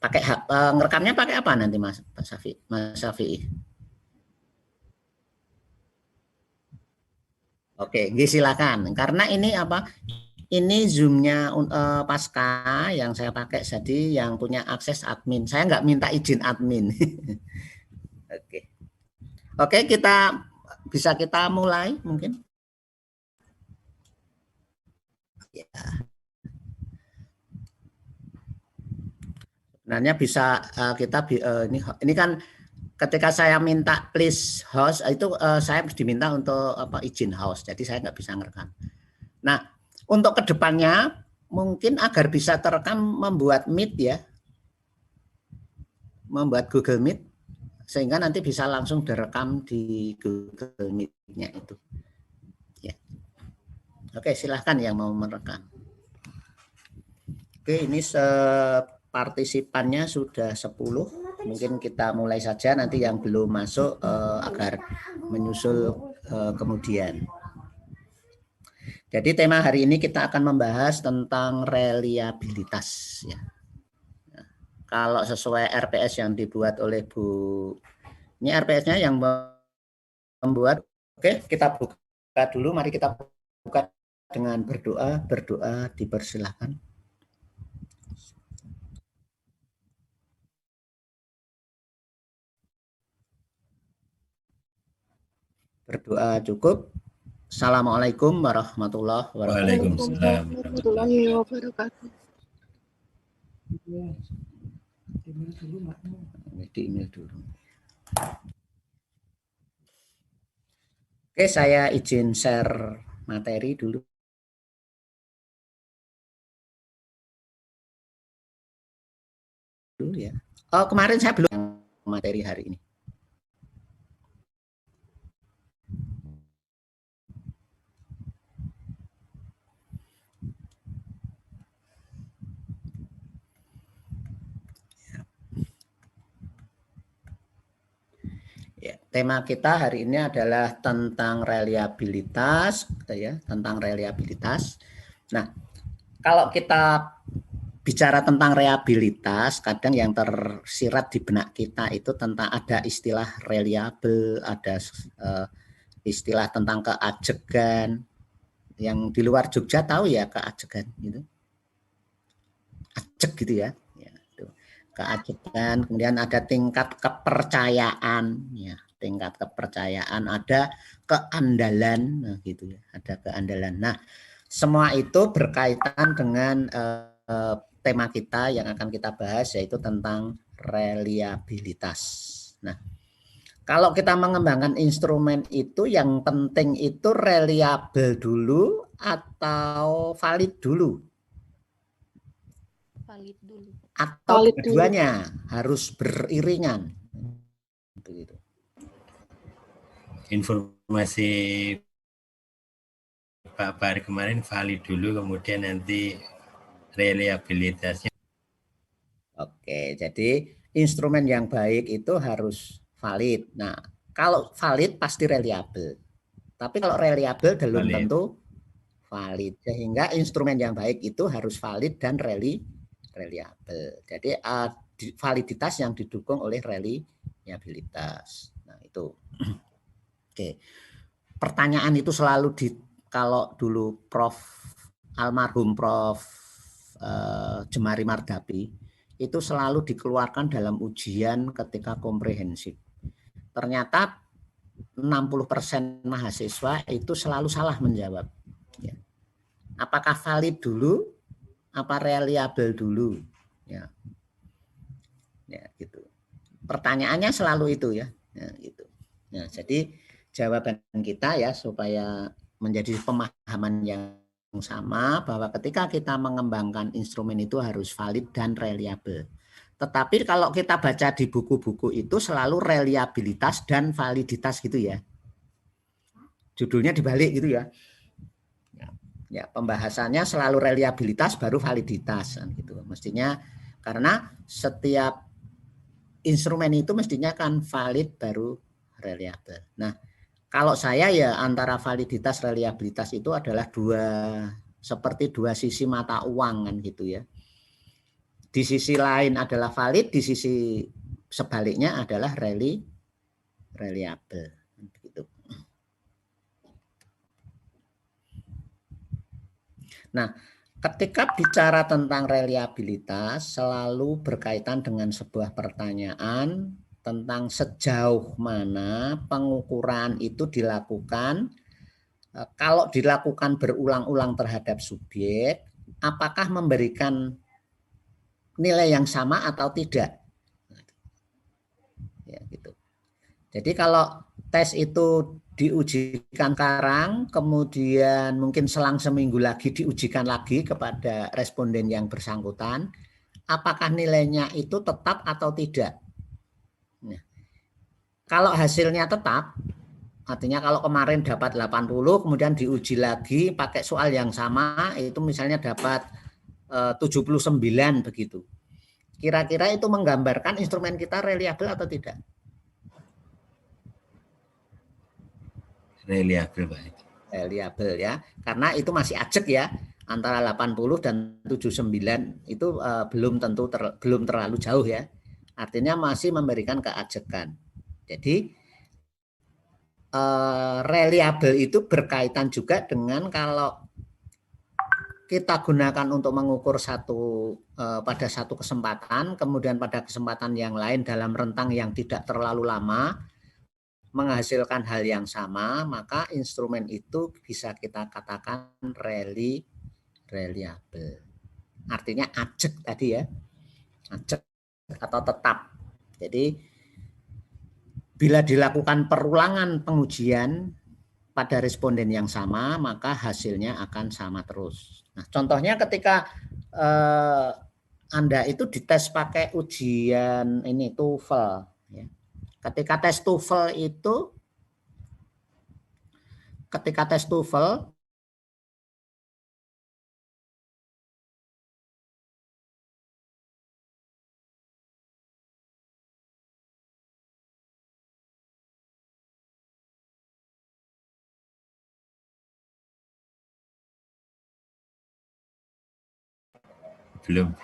Pakai ngerekamnya pakai apa nanti Mas Syafi'i? Oke, silakan. Karena ini apa? Ini Zoom-nya Pasca yang saya pakai jadi yang punya akses admin. Saya nggak minta izin admin. Oke. Oke, kita mulai mungkin. Ya. Sebenarnya bisa kita ini kan ketika saya minta please host itu saya diminta untuk izin host. Jadi saya nggak bisa ngerekam. Nah, untuk kedepannya mungkin agar bisa terekam membuat Meet ya, membuat Google Meet sehingga nanti bisa langsung direkam di Google Meet-nya itu. Ya. Oke, silahkan yang mau merekam. Oke, ini partisipannya sudah 10. Mungkin kita mulai saja, nanti yang belum masuk agar menyusul kemudian. Jadi tema hari ini kita akan membahas tentang reliabilitas ya. Nah, kalau sesuai RPS yang dibuat oleh Bu, ini RPS-nya yang membuat. Oke, kita buka dulu. Mari kita buka dengan berdoa. Berdoa dipersilahkan. Berdoa cukup. Assalamualaikum warahmatullahi wabarakatuh. Waalaikumsalam warahmatullahi wabarakatuh. Ini dulu. Oke, saya izin share materi dulu. Ya. Oh, kemarin saya belum materi hari ini. Ya, tema kita hari ini adalah tentang reliabilitas, ya, tentang reliabilitas. Nah, kalau kita bicara tentang reliabilitas, kadang yang tersirat di benak kita itu tentang ada istilah reliable, ada istilah tentang keajegan. Yang di luar Jogja tahu ya keajegan gitu. Ajeg gitu ya. Keajegan, kemudian ada tingkat kepercayaan, ya, tingkat kepercayaan, ada keandalan, nah gitu ya, ada keandalan. Nah, semua itu berkaitan dengan tema kita yang akan kita bahas yaitu tentang reliabilitas. Nah, kalau kita mengembangkan instrumen itu yang penting itu reliable dulu atau valid dulu? Valid dulu. Atau keduanya harus beriringan. Begitu. Informasi Pak Bar kemarin valid dulu, kemudian nanti reliabilitasnya. Oke, jadi instrumen yang baik itu harus valid. Nah, kalau valid pasti reliable. Tapi kalau reliable belum tentu valid. Sehingga instrumen yang baik itu harus valid dan reliable. Jadi validitas yang didukung oleh reliabilitas. Nah, itu. Oke. Pertanyaan itu selalu kalau dulu almarhum Prof Jemari Mardapi itu selalu dikeluarkan dalam ujian ketika komprehensif. Ternyata 60% mahasiswa itu selalu salah menjawab. Ya. Apakah valid dulu? Apa reliable dulu? Ya, gitu. Pertanyaannya selalu itu ya, gitu. Nah, jadi jawaban kita ya supaya menjadi pemahaman yang sama bahwa ketika kita mengembangkan instrumen itu harus valid dan reliable. Tetapi kalau kita baca di buku-buku itu selalu reliabilitas dan validitas gitu ya. Judulnya dibalik gitu ya. Ya, pembahasannya selalu reliabilitas baru validitas gitu. Mestinya karena setiap instrumen itu mestinya kan valid baru reliable. Nah, kalau saya ya antara validitas reliabilitas itu adalah seperti dua sisi mata uang kan gitu ya. di sisi lain adalah valid, di sisi sebaliknya adalah reliable. Begitu. Nah, ketika bicara tentang reliabilitas selalu berkaitan dengan sebuah pertanyaan tentang sejauh mana pengukuran itu dilakukan. Kalau dilakukan berulang-ulang terhadap subjek, apakah memberikan nilai yang sama atau tidak? Ya, gitu. Jadi kalau tes itu diujikan sekarang, kemudian mungkin selang seminggu lagi diujikan lagi kepada responden yang bersangkutan, apakah nilainya itu tetap atau tidak? Nah, kalau hasilnya tetap, artinya kalau kemarin dapat 80, kemudian diuji lagi pakai soal yang sama, itu misalnya dapat 79 begitu. Kira-kira itu menggambarkan instrumen kita reliabel atau tidak? Reliabel, Pak. Reliabel ya, karena itu masih ajek ya, antara 80 dan 79 itu belum terlalu jauh ya. Artinya masih memberikan keajekan. Jadi reliabel itu berkaitan juga dengan kalau kita gunakan untuk mengukur pada satu kesempatan, kemudian pada kesempatan yang lain dalam rentang yang tidak terlalu lama, menghasilkan hal yang sama, maka instrumen itu bisa kita katakan reliable. Artinya ajek tadi ya, ajek atau tetap. Jadi bila dilakukan perulangan pengujian pada responden yang sama, maka hasilnya akan sama terus. Nah, contohnya ketika Anda itu dites pakai ujian ini TOEFL. Ya. Ketika tes TOEFL itu, Belum.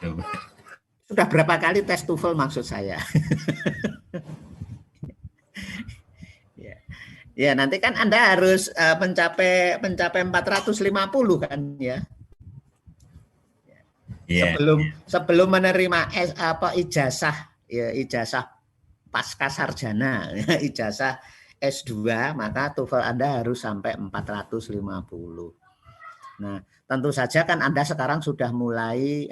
sudah berapa kali tes TOEFL maksud saya? Ya, nanti kan Anda harus mencapai 450 kan ya. Yeah. Sebelum menerima ijazah pasca sarjana, ijazah S2, maka TOEFL Anda harus sampai 450. Nah, tentu saja kan Anda sekarang sudah mulai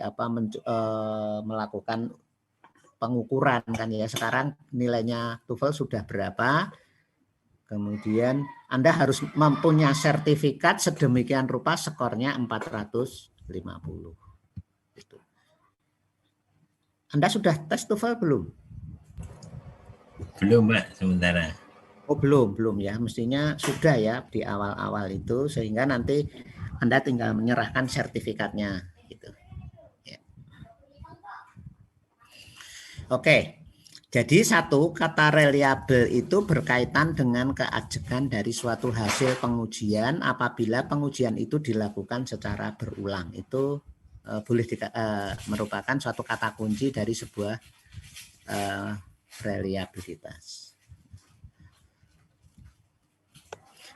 melakukan pengukuran kan ya. Sekarang nilainya TOEFL sudah berapa? Kemudian Anda harus mempunyai sertifikat sedemikian rupa skornya 450. Gitu. Anda sudah tes TOEFL belum? Belum, Pak, sementara. Oh, belum ya. Mestinya sudah ya di awal-awal itu, sehingga nanti Anda tinggal menyerahkan sertifikatnya gitu. Ya. Oke. Jadi satu, kata reliable itu berkaitan dengan keajekan dari suatu hasil pengujian apabila pengujian itu dilakukan secara berulang. Itu boleh merupakan suatu kata kunci dari sebuah reliabilitas.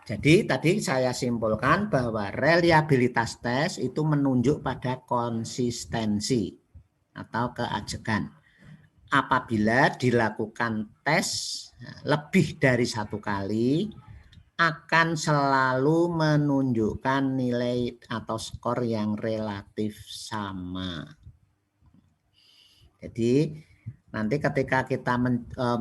Jadi tadi saya simpulkan bahwa reliabilitas tes itu menunjuk pada konsistensi atau keajekan. Apabila dilakukan tes lebih dari satu kali, akan selalu menunjukkan nilai atau skor yang relatif sama. Jadi nanti ketika kita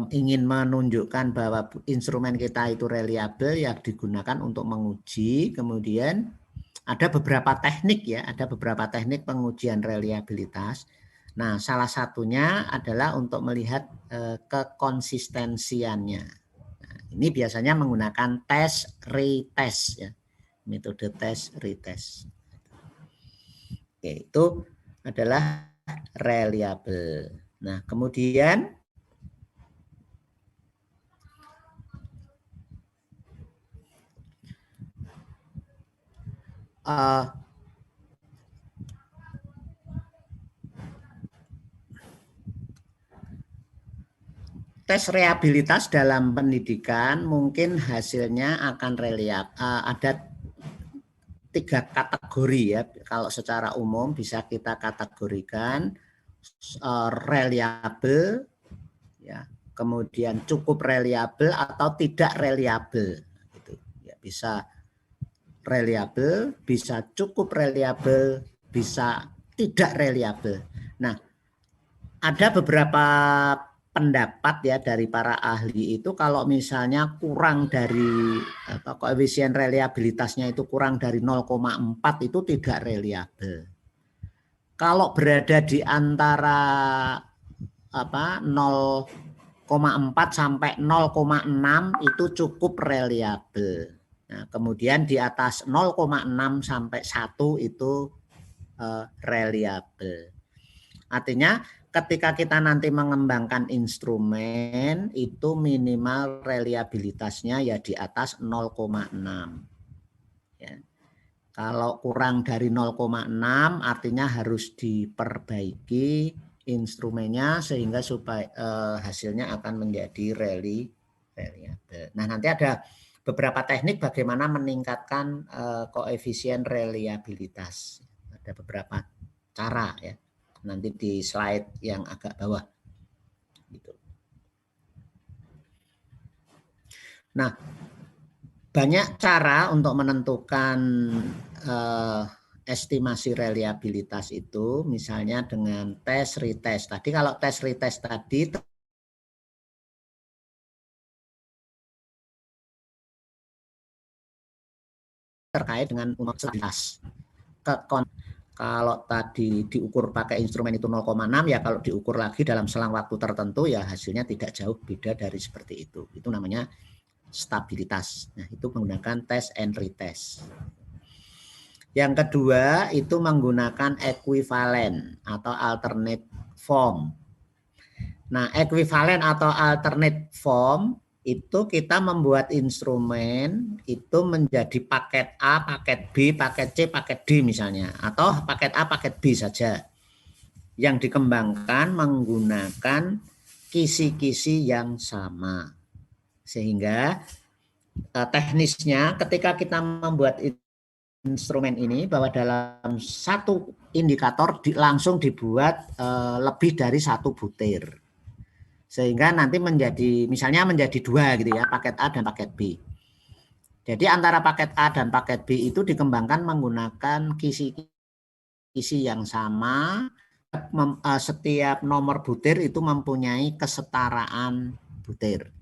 ingin menunjukkan bahwa instrumen kita itu reliable, yang digunakan untuk menguji, kemudian ada beberapa teknik ya, ada beberapa teknik pengujian reliabilitas. Nah, salah satunya adalah untuk melihat kekonsistensiannya. Nah, ini biasanya menggunakan tes retest ya, metode tes retest. Oke, itu adalah reliable. Nah, kemudian tes reliabilitas dalam pendidikan mungkin hasilnya akan ada 3 kategori ya. Kalau secara umum bisa kita kategorikan reliable, ya, kemudian cukup reliable atau tidak reliable. Gitu. Ya, bisa reliable, bisa cukup reliable, bisa tidak reliable. Nah, ada beberapa pendapat ya dari para ahli itu kalau misalnya kurang dari koefisien reliabilitasnya itu kurang dari 0,4 itu tidak reliable. Kalau berada di antara 0,4 sampai 0,6 itu cukup reliable. Nah, kemudian di atas 0,6 sampai 1 itu reliable. Artinya ketika kita nanti mengembangkan instrumen itu minimal reliabilitasnya ya di atas 0,6. Ya. Kalau kurang dari 0,6 artinya harus diperbaiki instrumennya sehingga supaya hasilnya akan menjadi reliable. Nah, nanti ada beberapa teknik bagaimana meningkatkan koefisien reliabilitas. Ada beberapa cara ya. Nanti di slide yang agak bawah. Gitu. Nah, banyak cara untuk menentukan estimasi reliabilitas itu, misalnya dengan tes retest. Tadi kalau tes retest tadi terkait dengan universalitas. Kalau tadi diukur pakai instrumen itu 0,6 ya kalau diukur lagi dalam selang waktu tertentu ya hasilnya tidak jauh beda dari seperti itu. Itu namanya stabilitas. Nah, itu menggunakan test and retest. Yang kedua itu menggunakan equivalent atau alternate form. Nah, equivalent atau alternate form itu kita membuat instrumen itu menjadi paket A, paket B, paket C, paket D misalnya. Atau paket A, paket B saja. Yang dikembangkan menggunakan kisi-kisi yang sama. Sehingga teknisnya ketika kita membuat instrumen ini bahwa dalam satu indikator langsung dibuat lebih dari 1 butir. Sehingga nanti misalnya menjadi 2 gitu ya, paket A dan paket B. Jadi antara paket A dan paket B itu dikembangkan menggunakan kisi-kisi yang sama. Setiap nomor butir itu mempunyai kesetaraan butir.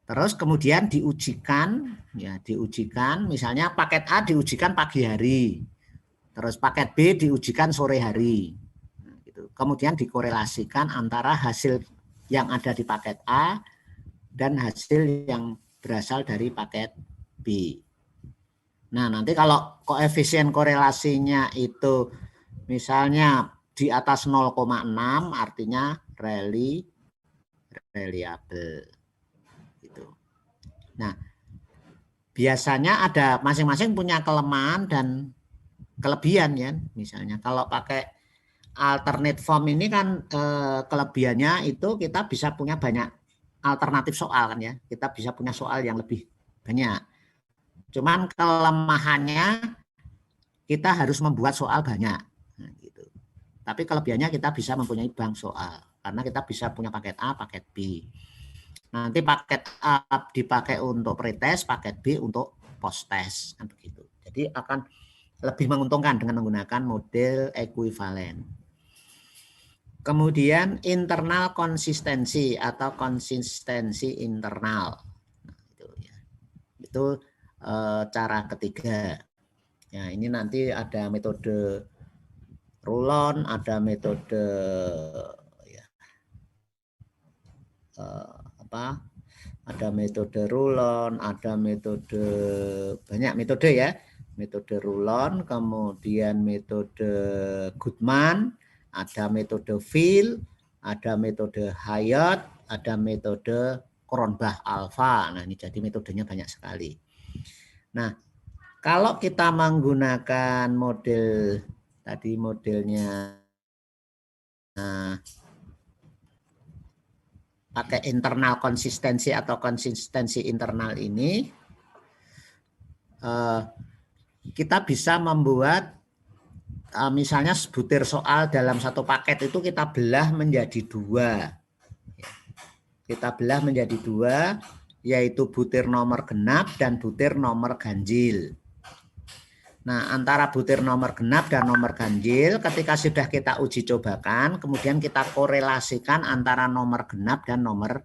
Terus kemudian diujikan misalnya paket A diujikan pagi hari. Terus paket B diujikan sore hari. Kemudian dikorelasikan antara hasil yang ada di paket A dan hasil yang berasal dari paket B. Nah, nanti kalau koefisien korelasinya itu misalnya di atas 0,6 artinya reliable. Gitu. Nah, biasanya ada masing-masing punya kelemahan dan kelebihan ya. Misalnya kalau pakai alternate form ini kan kelebihannya itu kita bisa punya banyak alternatif soal kan ya. Kita bisa punya soal yang lebih banyak. Cuman kelemahannya kita harus membuat soal banyak. Nah, gitu. Tapi kelebihannya kita bisa mempunyai bank soal karena kita bisa punya paket A, paket B. Nanti paket A dipakai untuk pretest, paket B untuk post test kan begitu. Jadi akan lebih menguntungkan dengan menggunakan model ekuivalen. Kemudian internal konsistensi atau konsistensi internal. Nah, itu cara ketiga. Ya, ini nanti ada metode Rulon, ada metode ada metode Rulon, ada metode banyak metode ya. Metode Rulon, kemudian metode Goodman, ada metode Phil, ada metode Hayat, ada metode Cronbach Alpha. Nah, ini jadi metodenya banyak sekali. Nah, kalau kita menggunakan model tadi modelnya pakai internal konsistensi atau konsistensi internal ini, kita bisa membuat misalnya sebutir soal dalam satu paket itu kita belah menjadi dua. Kita belah menjadi dua, yaitu butir nomor genap dan butir nomor ganjil. Nah, antara butir nomor genap dan nomor ganjil, ketika sudah kita uji cobakan, kemudian kita korelasikan antara nomor genap dan nomor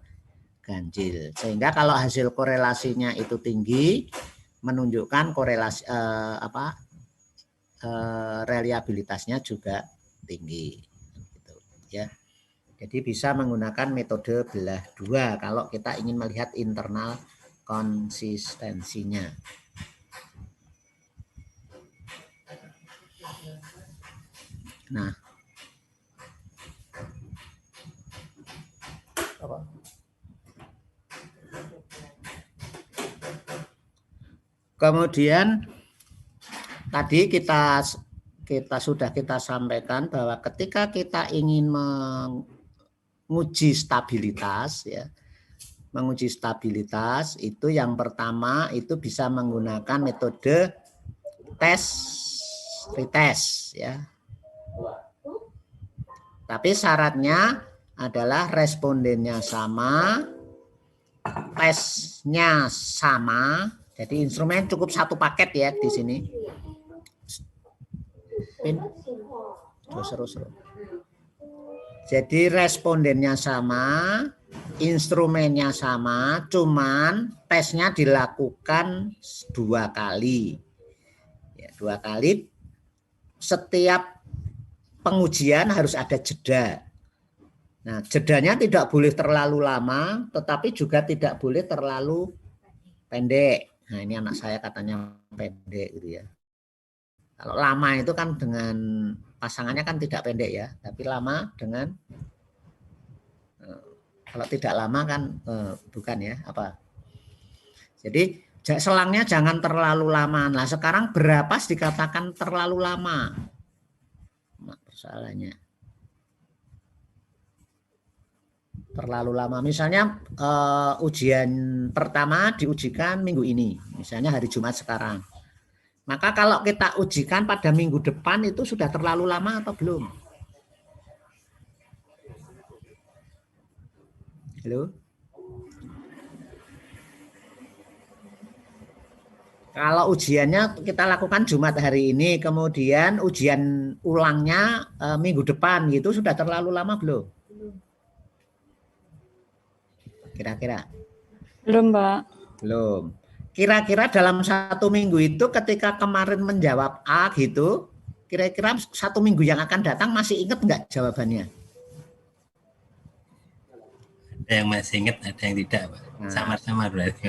ganjil. Sehingga kalau hasil korelasinya itu tinggi, menunjukkan korelasi reliabilitasnya juga tinggi. Gitu, ya. Jadi bisa menggunakan metode belah dua kalau kita ingin melihat internal konsistensinya. Nah, kemudian tadi kita sampaikan bahwa ketika kita ingin menguji stabilitas, ya, menguji stabilitas itu yang pertama itu bisa menggunakan metode retest, ya. Tapi syaratnya adalah respondennya sama, tesnya sama. Jadi instrumen cukup satu paket ya di sini. Terus. Jadi respondennya sama, instrumennya sama, cuman tesnya dilakukan 2 kali. Ya, 2 kali. Setiap pengujian harus ada jeda. Nah, jedanya tidak boleh terlalu lama, tetapi juga tidak boleh terlalu pendek. Nah, ini anak saya katanya pendek gitu ya. Kalau lama itu kan dengan pasangannya kan tidak pendek ya, tapi lama dengan kalau tidak lama kan bukan ya apa. Jadi selangnya jangan terlalu lama. Nah, sekarang berapa dikatakan terlalu lama? Nah, persoalannya. Terlalu lama. Misalnya ujian pertama diujikan minggu ini, misalnya hari Jumat sekarang. Maka kalau kita ujikan pada minggu depan itu sudah terlalu lama atau belum? Halo? Kalau ujiannya kita lakukan Jumat hari ini, kemudian ujian ulangnya minggu depan gitu, sudah terlalu lama belum? Kira-kira? Belum, Pak. Belum. Kira-kira dalam 1 minggu itu ketika kemarin menjawab A gitu, kira-kira 1 minggu yang akan datang masih ingat nggak jawabannya? Ada yang masih ingat, ada yang tidak, Pak. Sama-sama berarti.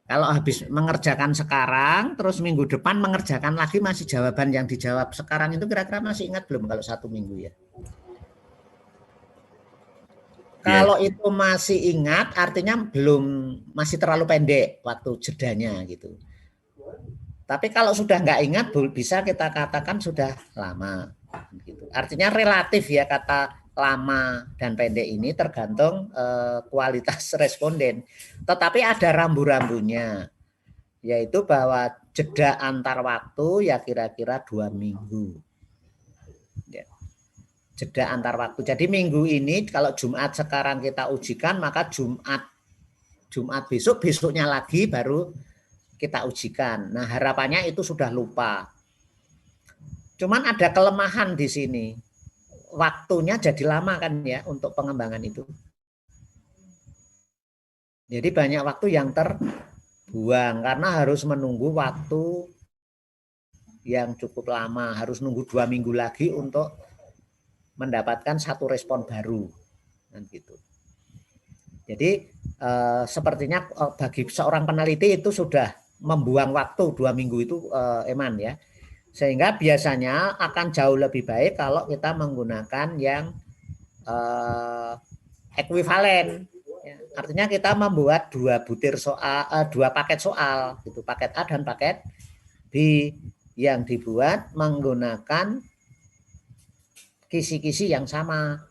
Kalau habis mengerjakan sekarang, terus minggu depan mengerjakan lagi masih jawaban yang dijawab sekarang itu kira-kira masih ingat belum kalau 1 minggu ya? Kalau itu masih ingat, artinya masih terlalu pendek waktu jedanya gitu. Tapi kalau sudah nggak ingat, bisa kita katakan sudah lama. Gitu. Artinya relatif ya kata lama dan pendek ini tergantung kualitas responden. Tetapi ada rambu-rambunya, yaitu bahwa jeda antar waktu ya kira-kira 2 minggu. Jeda antar waktu. Jadi minggu ini kalau Jumat sekarang kita ujikan, maka Jumat besoknya lagi baru kita ujikan. Nah, harapannya itu sudah lupa. Cuman ada kelemahan di sini. Waktunya jadi lama kan ya untuk pengembangan itu. Jadi banyak waktu yang terbuang karena harus menunggu waktu yang cukup lama. Harus nunggu 2 minggu lagi untuk mendapatkan satu respon baru, kan gitu. Jadi sepertinya bagi seorang peneliti itu sudah membuang waktu 2 minggu itu Eman ya, sehingga biasanya akan jauh lebih baik kalau kita menggunakan yang ekuivalen. Ya. Artinya kita membuat 2 butir soal, 2 paket soal, gitu, paket A dan paket B yang dibuat menggunakan kisi-kisi yang sama.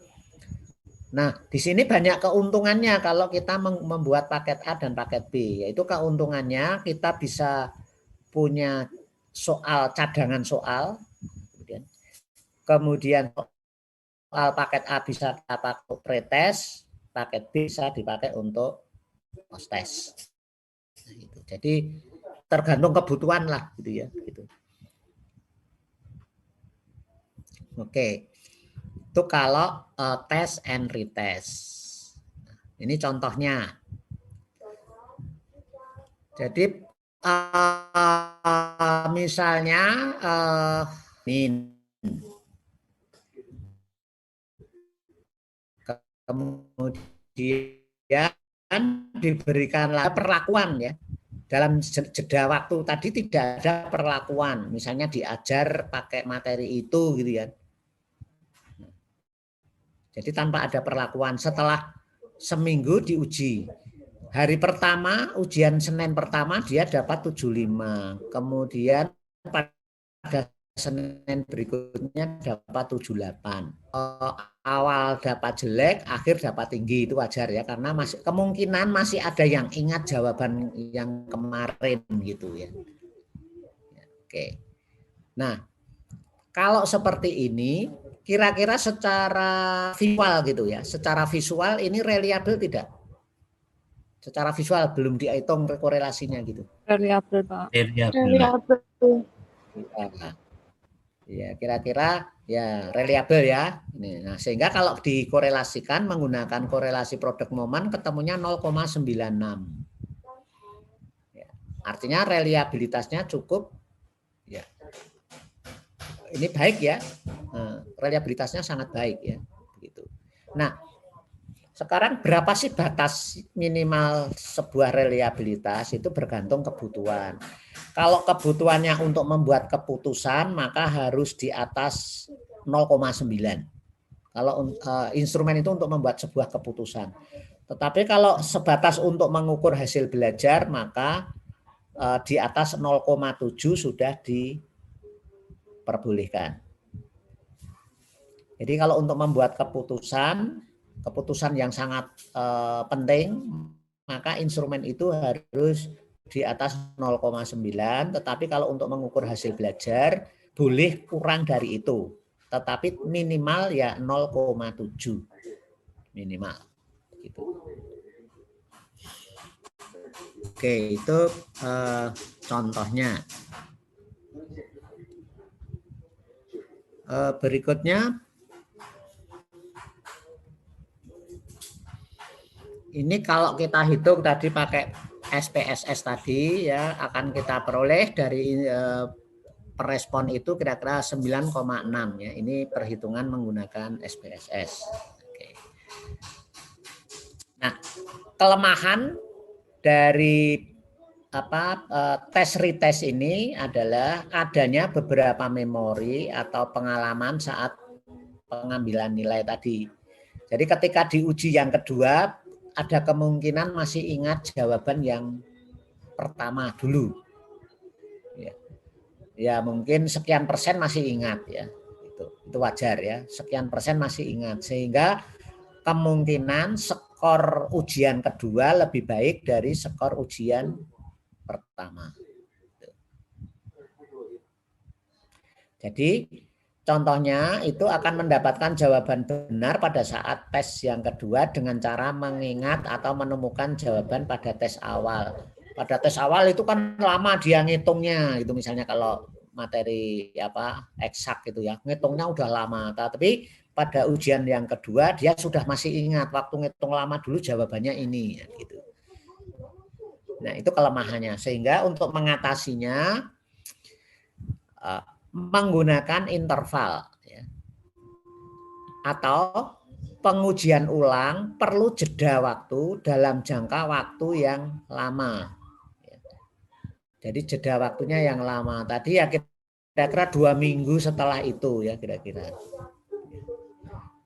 Nah, di sini banyak keuntungannya kalau kita membuat paket A dan paket B, yaitu keuntungannya kita bisa punya soal, cadangan soal, kemudian soal paket A bisa kita pakai pretest, paket B bisa dipakai untuk post-test. Nah, itu. Jadi tergantung kebutuhan lah gitu ya. Gitu. Oke. Itu kalau test and retest. Nah, ini contohnya. Jadi misalnya ini kemudian diberikanlah perlakuan ya. Dalam jeda waktu tadi tidak ada perlakuan, misalnya diajar pakai materi itu gitu ya. Jadi tanpa ada perlakuan, setelah seminggu diuji. Hari pertama, ujian Senin pertama dia dapat 75. Kemudian pada Senin berikutnya dapat 78. Awal dapat jelek, akhir dapat tinggi, itu wajar ya, karena masih kemungkinan masih ada yang ingat jawaban yang kemarin gitu ya. Oke. Nah, kalau seperti ini kira-kira secara visual gitu ya, secara visual ini reliable tidak? Secara visual belum dihitung korelasinya gitu. Variabel, Pak. Variabel. Ya, kira-kira ya reliable ya. Nah, sehingga kalau dikorelasikan menggunakan korelasi produk momen ketemunya 0,96. Ya, artinya reliabilitasnya cukup ya. Ini baik ya. Reliabilitasnya sangat baik ya, begitu. Nah, sekarang berapa sih batas minimal sebuah reliabilitas? Itu bergantung kebutuhan. Kalau kebutuhannya untuk membuat keputusan maka harus di atas 0,9. Kalau instrumen itu untuk membuat sebuah keputusan. Tetapi kalau sebatas untuk mengukur hasil belajar maka di atas 0,7 sudah diperbolehkan. Jadi kalau untuk membuat keputusan yang sangat penting, maka instrumen itu harus di atas 0,9, tetapi kalau untuk mengukur hasil belajar boleh kurang dari itu, tetapi minimal ya 0,7 minimal. Gitu. Oke, itu contohnya. Berikutnya. Ini kalau kita hitung tadi pakai SPSS tadi ya akan kita peroleh dari perespon itu kira-kira 9,6 ya. Ini perhitungan menggunakan SPSS. Oke. Nah, kelemahan dari tes retest ini adalah adanya beberapa memori atau pengalaman saat pengambilan nilai tadi. Jadi ketika diuji yang kedua ada kemungkinan masih ingat jawaban yang pertama dulu. Ya mungkin sekian persen masih ingat ya. Itu wajar ya. Sekian persen masih ingat. Sehingga kemungkinan skor ujian kedua lebih baik dari skor ujian pertama. Jadi contohnya itu akan mendapatkan jawaban benar pada saat tes yang kedua dengan cara mengingat atau menemukan jawaban pada tes awal. Pada tes awal itu kan lama dia ngitungnya, itu misalnya kalau materi eksak gitu ya, ngitungnya udah lama. Tapi pada ujian yang kedua dia sudah masih ingat waktu ngitung lama dulu jawabannya ini, gitu. Nah itu kelemahannya. Sehingga untuk mengatasinya menggunakan interval ya. Atau pengujian ulang perlu jeda waktu dalam jangka waktu yang lama ya. Jadi jeda waktunya yang lama tadi ya kira-kira 2 minggu setelah itu ya, kira-kira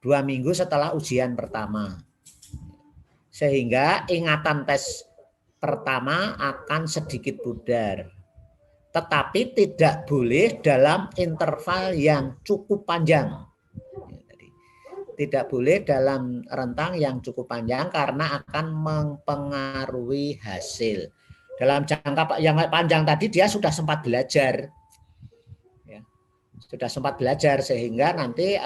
2 minggu setelah ujian pertama, sehingga ingatan tes pertama akan sedikit pudar. Tetapi tidak boleh dalam interval yang cukup panjang. Tidak boleh dalam rentang yang cukup panjang karena akan mempengaruhi hasil. Dalam jangka yang panjang tadi dia sudah sempat belajar, ya, sudah sempat belajar sehingga nanti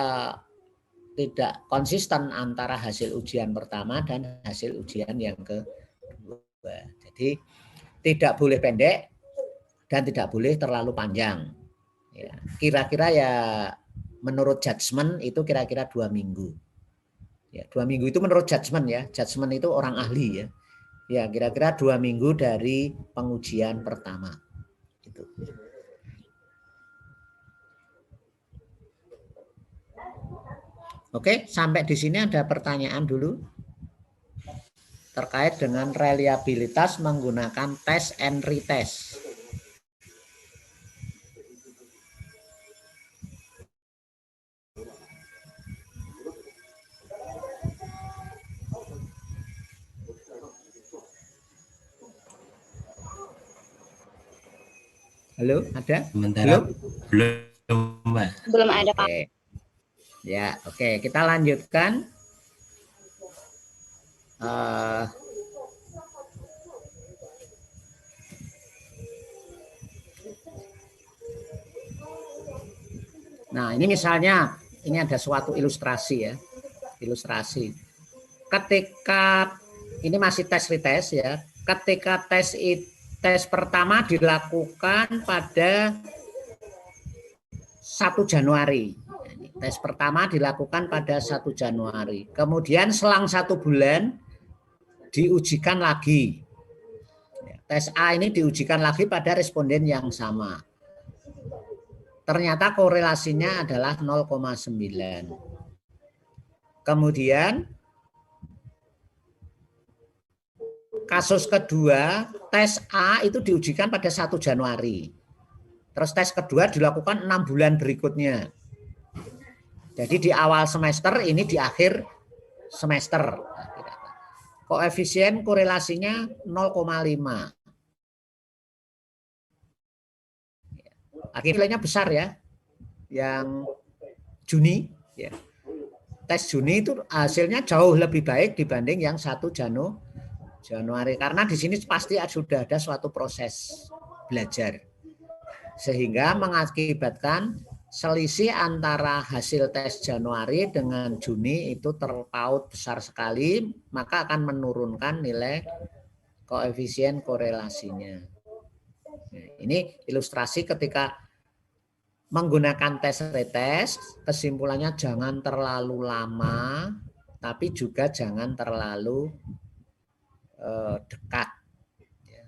tidak konsisten antara hasil ujian pertama dan hasil ujian yang kedua. Jadi tidak boleh pendek dan tidak boleh terlalu panjang. Ya, kira-kira ya menurut judgement itu kira-kira 2 minggu. Ya, 2 minggu itu menurut judgement ya. Judgement itu orang ahli ya. Ya, kira-kira 2 minggu dari pengujian pertama. Gitu. Oke, sampai di sini ada pertanyaan dulu terkait dengan reliabilitas menggunakan test and retest. Halo, ada? Sementara belum, Mbak. Belum ada, Pak. Oke. Ya, oke, kita lanjutkan. Nah, ini misalnya, ini ada suatu ilustrasi ya. Ilustrasi. Ketika, ini masih tes retest ya. Ketika tes pertama dilakukan pada 1 Januari. Tes pertama dilakukan pada 1 Januari. Kemudian selang 1 bulan diujikan lagi. Tes A ini diujikan lagi pada responden yang sama. Ternyata korelasinya adalah 0,9. Kemudian kasus kedua, tes A itu diujikan pada 1 Januari. Terus tes kedua dilakukan 6 bulan berikutnya. Jadi di awal semester, ini di akhir semester. Koefisien korelasinya 0,5. Akhirnya besar ya. Yang Juni. Ya. Tes Juni itu hasilnya jauh lebih baik dibanding yang 1 Januari. Karena di sini pasti sudah ada suatu proses belajar. Sehingga mengakibatkan selisih antara hasil tes Januari dengan Juni itu terpaut besar sekali, maka akan menurunkan nilai koefisien korelasinya. Nah, ini ilustrasi ketika menggunakan tes retest, kesimpulannya jangan terlalu lama, tapi juga jangan terlalu dekat. Ya,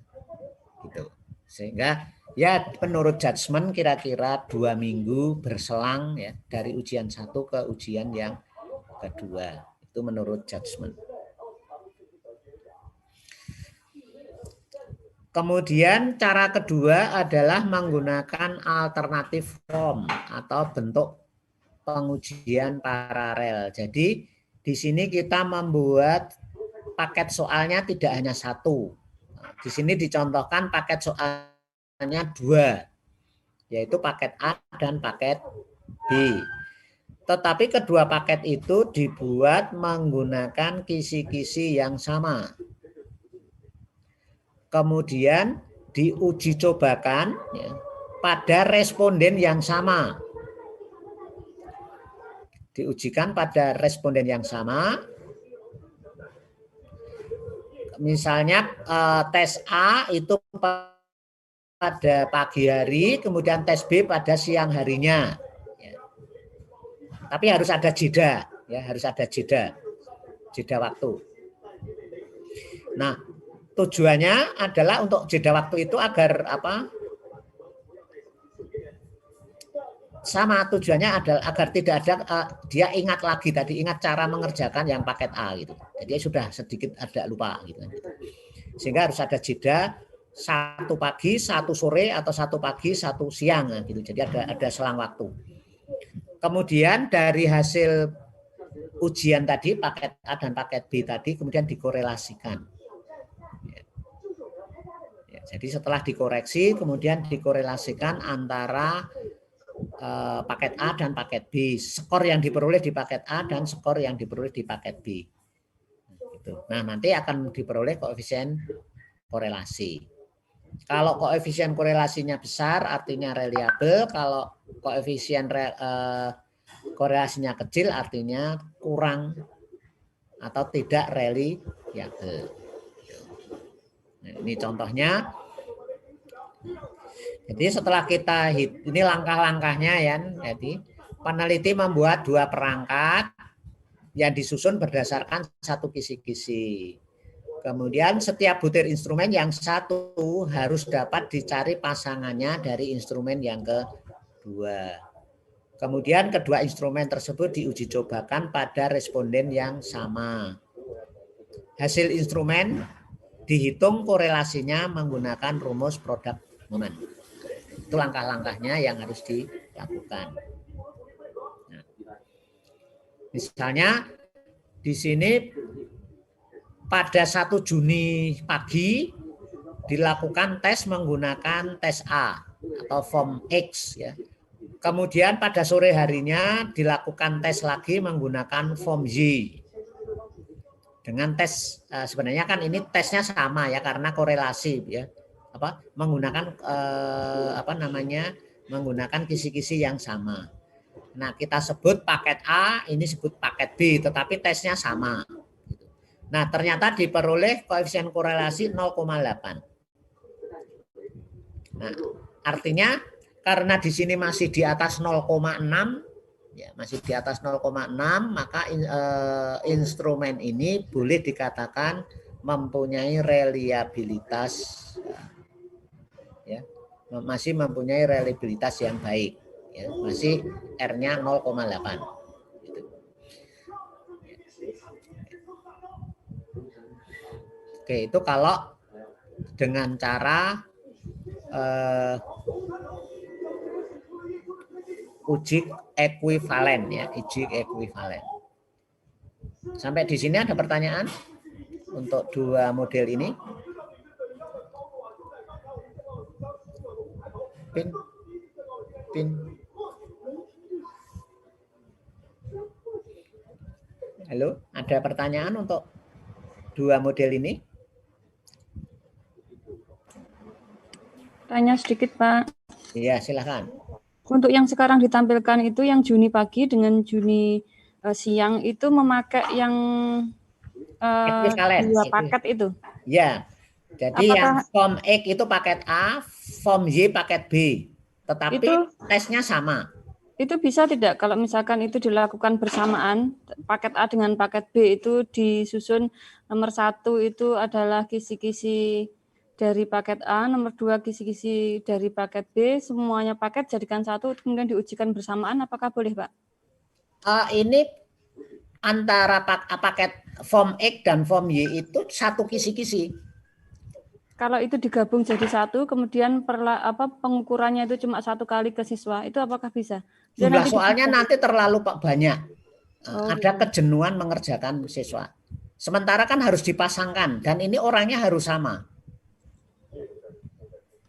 gitu. Sehingga ya menurut judgement kira-kira 2 minggu berselang ya dari ujian 1 ke ujian yang kedua. Itu menurut judgement. Kemudian cara kedua adalah menggunakan alternatif form atau bentuk pengujian paralel. Jadi di sini kita membuat paket soalnya tidak hanya 1. Di sini dicontohkan paket soalnya 2, yaitu paket A dan paket B. Tetapi kedua paket itu dibuat menggunakan kisi-kisi yang sama. Kemudian diuji cobakan ya, pada responden yang sama. Diujikan pada responden yang sama. Misalnya tes A itu pada pagi hari, kemudian tes B pada siang harinya. Ya. Tapi harus ada jeda, ya harus ada jeda waktu. Nah, tujuannya adalah untuk jeda waktu itu agar apa? Sama tujuannya adalah agar tidak ada dia ingat lagi tadi, ingat cara mengerjakan yang paket A gitu. Jadi sudah sedikit ada lupa gitu. Sehingga harus ada jeda 1 pagi, 1 sore atau 1 pagi, 1 siang gitu. Jadi ada selang waktu. Kemudian dari hasil ujian tadi paket A dan paket B tadi kemudian dikorelasikan. Jadi setelah dikoreksi kemudian dikorelasikan antara paket A dan paket B. Skor yang diperoleh di paket A dan skor yang diperoleh di paket B. Gitu. Nah, nanti akan diperoleh koefisien korelasi. Kalau koefisien korelasinya besar artinya reliabel, kalau koefisien korelasinya kecil artinya kurang atau tidak reliabel. Nah, ini contohnya. Jadi setelah kita ini langkah-langkahnya ya. Jadi peneliti membuat 2 perangkat yang disusun berdasarkan satu kisi-kisi. Kemudian setiap butir instrumen yang satu harus dapat dicari pasangannya dari instrumen yang kedua. Kemudian kedua instrumen tersebut diuji cobakan pada responden yang sama. Hasil instrumen dihitung korelasinya menggunakan rumus produk momen. Itu langkah-langkahnya yang harus dilakukan. Nah, misalnya di sini pada 1 Juni pagi dilakukan tes menggunakan tes A atau form X ya. Kemudian pada sore harinya dilakukan tes lagi menggunakan form Y. Dengan tes sebenarnya kan ini tesnya sama ya karena korelasi ya. Menggunakan menggunakan kisi-kisi yang sama. Nah, kita sebut paket A, ini sebut paket B, tetapi tesnya sama. Nah, ternyata diperoleh koefisien korelasi 0,8. Nah, artinya karena di sini masih di atas 0,6, ya masih di atas 0,6, maka instrumen ini boleh dikatakan mempunyai reliabilitas, ya, masih mempunyai reliabilitas yang baik, ya, masih R-nya 0,8. Oke, itu kalau dengan cara uji ekuivalen ya, uji ekuivalen. Sampai di sini ada pertanyaan untuk 2 model ini? Pin. Halo, ada pertanyaan untuk 2 model ini? Tanya sedikit, Pak. Iya, silakan. Untuk yang sekarang ditampilkan itu yang Juni pagi dengan Juni siang itu memakai yang 2 paket itu. Ya. Jadi yang form X itu paket A, form Y paket B. Tetapi itu, tesnya sama. Itu bisa tidak kalau misalkan itu dilakukan bersamaan, paket A dengan paket B itu disusun nomor 1 itu adalah kisi-kisi dari paket A, nomor 2 kisi-kisi dari paket B, semuanya paket jadikan 1, kemudian diujikan bersamaan, apakah boleh, Pak? Ini antara paket form X dan form Y itu satu kisi-kisi. Kalau itu digabung jadi 1, kemudian pengukurannya itu cuma 1 kali ke siswa, itu apakah bisa? Jumlah soalnya nanti terlalu banyak. Ada kejenuhan mengerjakan siswa. Sementara kan harus dipasangkan, dan ini orangnya harus sama.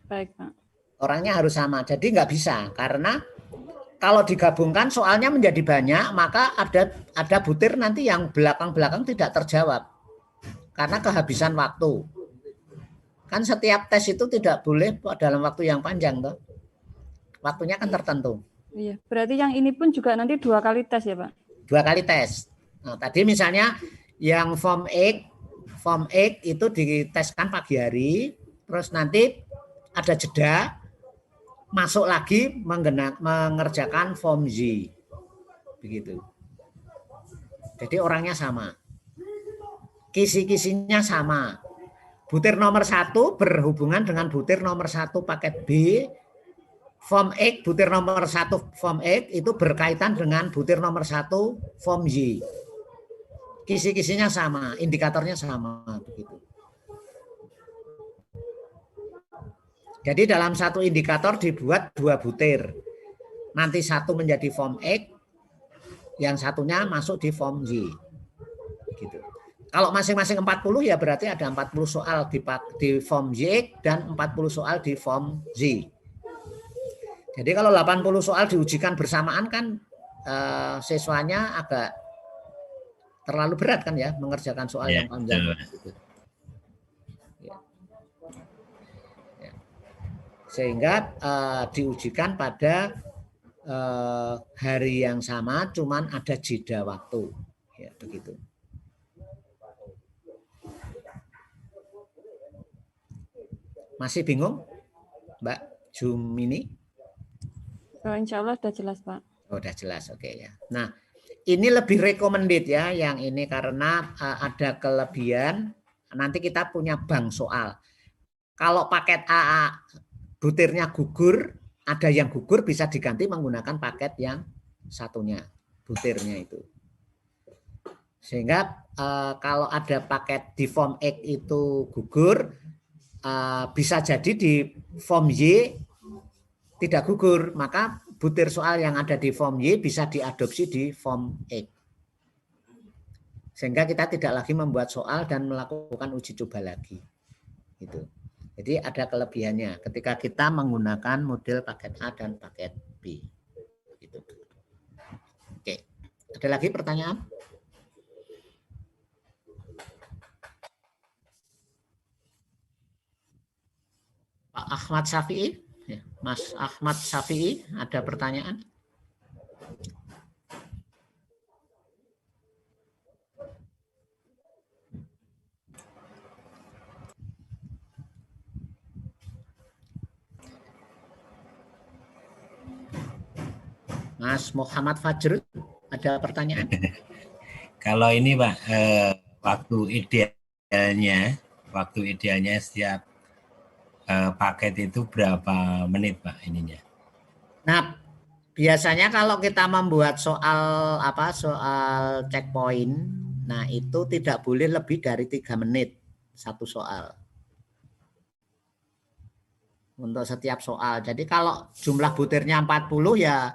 Baik, Pak. Orangnya harus sama, jadi nggak bisa. Karena kalau digabungkan soalnya menjadi banyak, maka ada butir nanti yang belakang-belakang tidak terjawab. Karena kehabisan waktu. Kan setiap tes itu tidak boleh dalam waktu yang panjang, toh. Waktunya kan tertentu. Iya, berarti yang ini pun juga nanti 2 kali tes ya, Pak? 2 kali tes. Nah, tadi misalnya yang form X itu diteskan pagi hari, terus nanti ada jeda, masuk lagi mengerjakan form Z. Begitu. Jadi orangnya sama. Kisi-kisinya sama. Butir nomor 1 berhubungan dengan butir nomor 1 paket B. Form X, butir nomor 1 form X itu berkaitan dengan butir nomor 1 form Y. Kisi-kisinya sama, indikatornya sama. Begitu. Jadi dalam satu indikator dibuat 2 butir. Nanti satu menjadi form X, yang satunya masuk di form Y. Gitu. Kalau masing-masing 40 ya berarti ada 40 soal di form Y dan 40 soal di form Z. Jadi kalau 80 soal diujikan bersamaan kan siswanya agak terlalu berat kan ya mengerjakan soal Ya, yang panjang. betul. Gitu. Ya. Ya. Sehingga diujikan pada hari yang sama, cuman ada jeda waktu, ya begitu. Masih bingung, Mbak Jumini? Insya Allah sudah jelas, Pak. Oh, udah jelas, oke ya. Nah, ini lebih recommended ya, yang ini karena ada kelebihan. Nanti kita punya bank soal. Kalau paket AA butirnya gugur, ada yang gugur bisa diganti menggunakan paket yang satunya, butirnya itu. Sehingga kalau ada paket di form X itu gugur, bisa jadi di form Y tidak gugur, maka butir soal yang ada di form Y bisa diadopsi di form X. Sehingga kita tidak lagi membuat soal dan melakukan uji coba lagi. Gitu. Jadi ada kelebihannya ketika kita menggunakan model paket A dan paket B. Gitu. Oke, ada lagi pertanyaan? Pak Ahmad Syafi'i, Mas Ahmad Syafi'i, ada pertanyaan? Mas Muhammad Fajrul, ada pertanyaan? Kalau ini Pak, waktu idealnya setiap paket itu berapa menit Pak ininya? Nah, biasanya kalau kita membuat soal checkpoint, nah itu tidak boleh lebih dari 3 menit satu soal. Untuk setiap soal. Jadi kalau jumlah butirnya 40 ya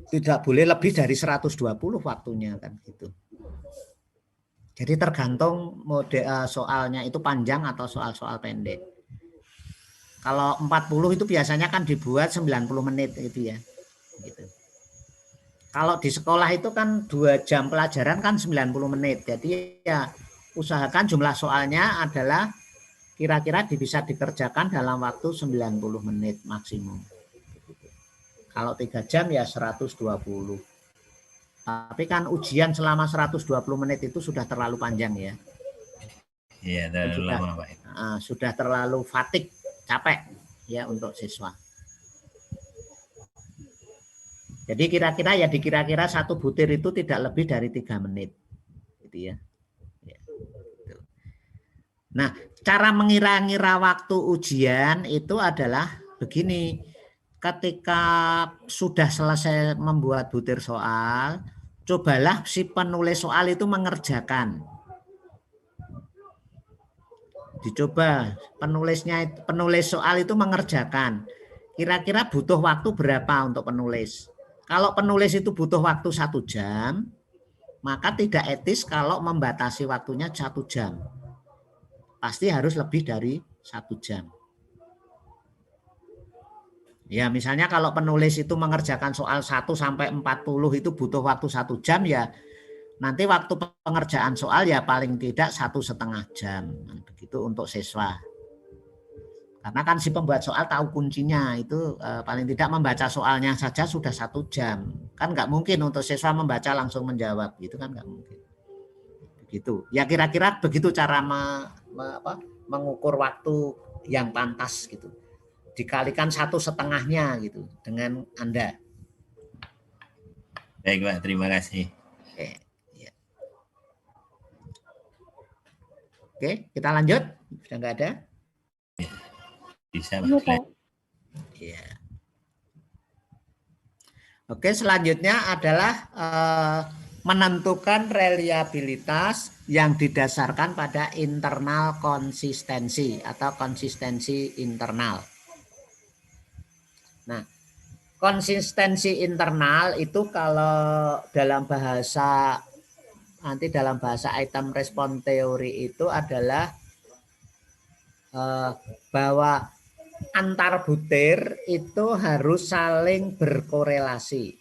tidak boleh lebih dari 120 waktunya kan gitu. Jadi tergantung mode soalnya itu panjang atau soal-soal pendek. Kalau 40 itu biasanya kan dibuat 90 menit itu ya. Gitu. Kalau di sekolah itu kan 2 jam pelajaran kan 90 menit. Jadi ya usahakan jumlah soalnya adalah kira-kira bisa dikerjakan dalam waktu 90 menit maksimum. Kalau 3 jam ya 120. Tapi kan ujian selama 120 menit itu sudah terlalu panjang ya. Iya, terlalu lama Pak. Sudah terlalu fatigue, capek ya untuk siswa. Jadi kira-kira satu butir itu tidak lebih dari 3 menit. Gitu ya. Nah, cara mengira-ngira waktu ujian itu adalah begini. Ketika sudah selesai membuat butir soal, cobalah si penulis soal itu mengerjakan. Dicoba penulis soal itu mengerjakan. Kira-kira butuh waktu berapa untuk penulis? Kalau penulis itu butuh waktu 1 jam, maka tidak etis kalau membatasi waktunya 1 jam. Pasti harus lebih dari 1 jam. Ya misalnya kalau penulis itu mengerjakan soal 1 sampai 40 itu butuh waktu 1 jam ya nanti waktu pengerjaan soal ya paling tidak 1,5 jam. Begitu untuk siswa. Karena kan si pembuat soal tahu kuncinya itu paling tidak membaca soalnya saja sudah 1 jam. Kan nggak mungkin untuk siswa membaca langsung menjawab gitu kan nggak mungkin. Begitu. Ya kira-kira begitu cara mengukur waktu yang pantas gitu. Dikalikan 1,5-nya gitu dengan Anda. Baik Pak, terima kasih. Oke, ya. Oke, kita lanjut. Sudah nggak ada? Bisa Pak. Ya. Oke, selanjutnya adalah menentukan reliabilitas yang didasarkan pada internal konsistensi atau konsistensi internal. Nah, konsistensi internal itu kalau dalam bahasa item respon teori itu adalah bahwa antar butir itu harus saling berkorelasi.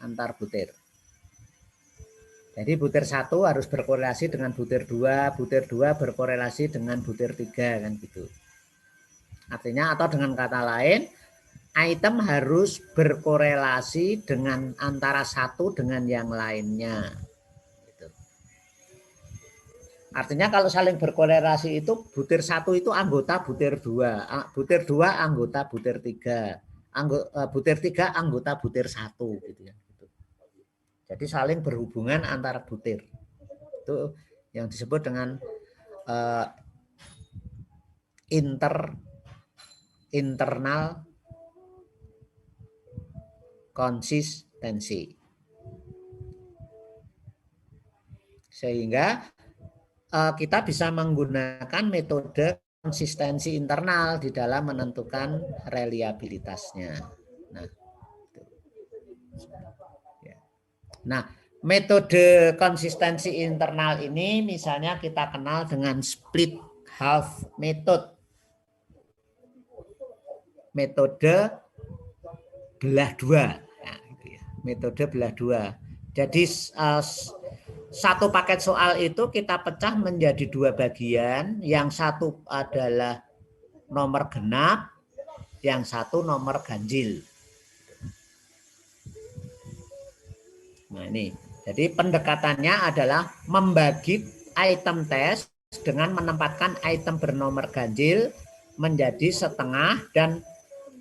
Antar butir. Jadi butir 1 harus berkorelasi dengan butir 2 berkorelasi dengan butir 3 kan gitu. Artinya atau dengan kata lain, item harus berkorelasi dengan antara satu dengan yang lainnya. Gitu. Artinya kalau saling berkorelasi itu butir 1 itu anggota butir 2, butir 2 anggota butir 3, butir 3 anggota butir 1 gitu ya. Jadi saling berhubungan antara butir. Itu yang disebut dengan internal konsistensi. Sehingga kita bisa menggunakan metode konsistensi internal di dalam menentukan reliabilitasnya. Nah, metode konsistensi internal ini misalnya kita kenal dengan split half method. Metode belah dua. Nah, gitu ya. Metode belah dua. Jadi satu paket soal itu kita pecah menjadi 2 bagian. Yang satu adalah nomor genap, yang satu nomor ganjil. Nah ini, jadi pendekatannya adalah membagi item tes dengan menempatkan item bernomor ganjil menjadi setengah dan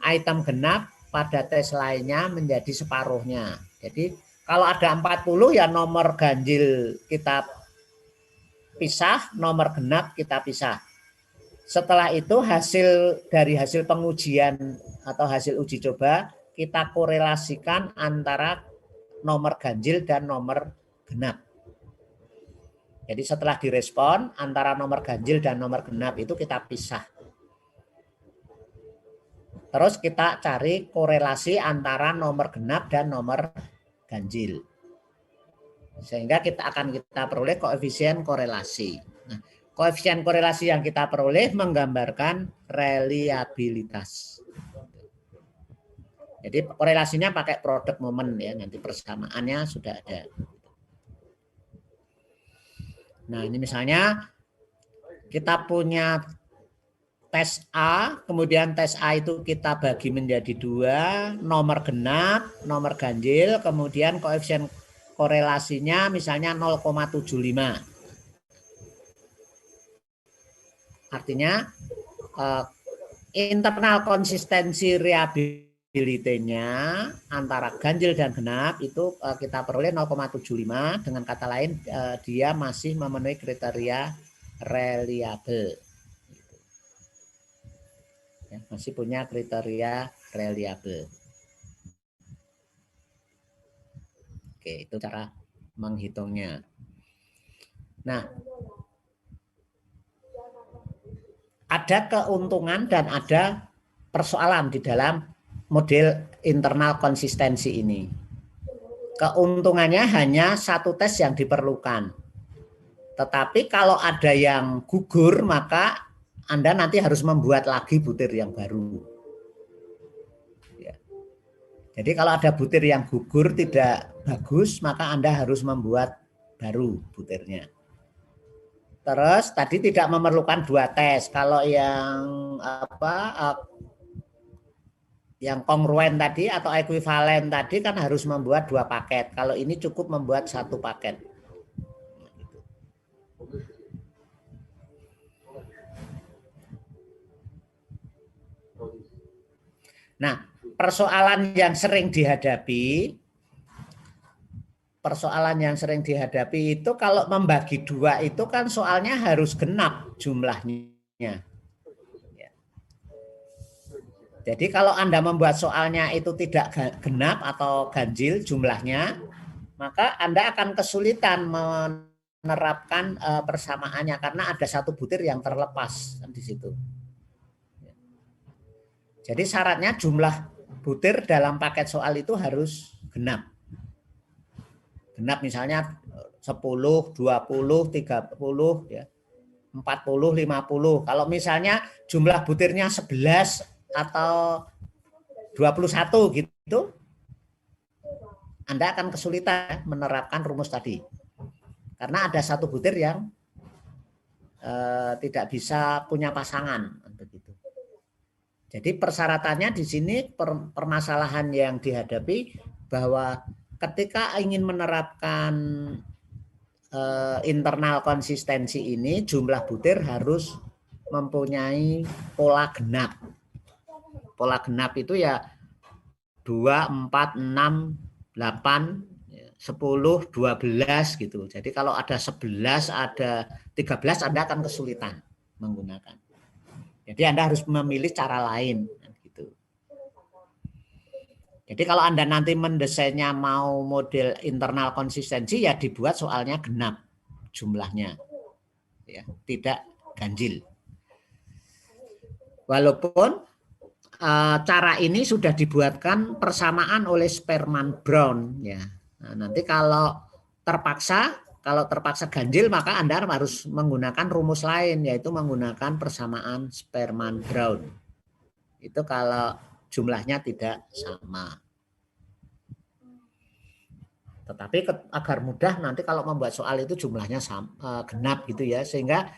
item genap pada tes lainnya menjadi separuhnya. Jadi kalau ada 40 ya nomor ganjil kita pisah, nomor genap kita pisah. Setelah itu dari hasil pengujian atau hasil uji coba kita korelasikan antara nomor ganjil dan nomor genap. Jadi setelah direspon antara nomor ganjil dan nomor genap itu kita pisah. Terus kita cari korelasi antara nomor genap dan nomor ganjil. Sehingga kita peroleh koefisien korelasi. Nah, koefisien korelasi yang kita peroleh menggambarkan reliabilitas. Jadi korelasinya pakai produk momen ya, nanti persamaannya sudah ada. Nah ini misalnya kita punya tes A, kemudian tes A itu kita bagi menjadi 2, nomor genap, nomor ganjil, kemudian koefisien korelasinya misalnya 0,75. Artinya internal konsistensi reliabilitasnya antara ganjil dan genap itu kita peroleh 0,75. Dengan kata lain dia masih memenuhi kriteria reliable. Ya, masih punya kriteria reliable. Oke, itu cara menghitungnya. Nah, ada keuntungan dan ada persoalan di dalam model internal konsistensi ini. Keuntungannya hanya satu tes yang diperlukan. Tetapi kalau ada yang gugur, maka Anda nanti harus membuat lagi butir yang baru. Ya. Jadi kalau ada butir yang gugur tidak bagus, maka Anda harus membuat baru butirnya. Terus tadi tidak memerlukan 2 tes. Kalau yang kongruen tadi atau ekuivalen tadi kan harus membuat 2 paket. Kalau ini cukup membuat 1 paket. Nah, persoalan yang sering dihadapi itu kalau membagi 2 itu kan soalnya harus genap jumlahnya. Jadi kalau Anda membuat soalnya itu tidak genap atau ganjil jumlahnya, maka Anda akan kesulitan menerapkan persamaannya karena ada 1 butir yang terlepas di situ. Jadi syaratnya jumlah butir dalam paket soal itu harus genap. Genap misalnya 10, 20, 30 ya. 40, 50. Kalau misalnya jumlah butirnya 11 atau 21 gitu, Anda akan kesulitan menerapkan rumus tadi. Karena ada satu butir yang tidak bisa punya pasangan begitu. Jadi persyaratannya di sini permasalahan yang dihadapi bahwa ketika ingin menerapkan internal konsistensi ini, jumlah butir harus mempunyai pola genap. Pola genap itu ya 2, 4, 6, 8, 10, 12 gitu. Jadi kalau ada 11, ada 13, Anda akan kesulitan menggunakan. Jadi Anda harus memilih cara lain gitu. Jadi kalau Anda nanti mendesainnya mau model internal konsistensi, ya dibuat soalnya genap jumlahnya. Ya, tidak ganjil. Walaupun cara ini sudah dibuatkan persamaan oleh Sperman Brown ya. Nah, nanti kalau terpaksa ganjil, maka Anda harus menggunakan rumus lain, yaitu menggunakan persamaan Sperman Brown. Itu kalau jumlahnya tidak sama. Tetapi agar mudah nanti kalau membuat soal itu jumlahnya genap gitu ya, sehingga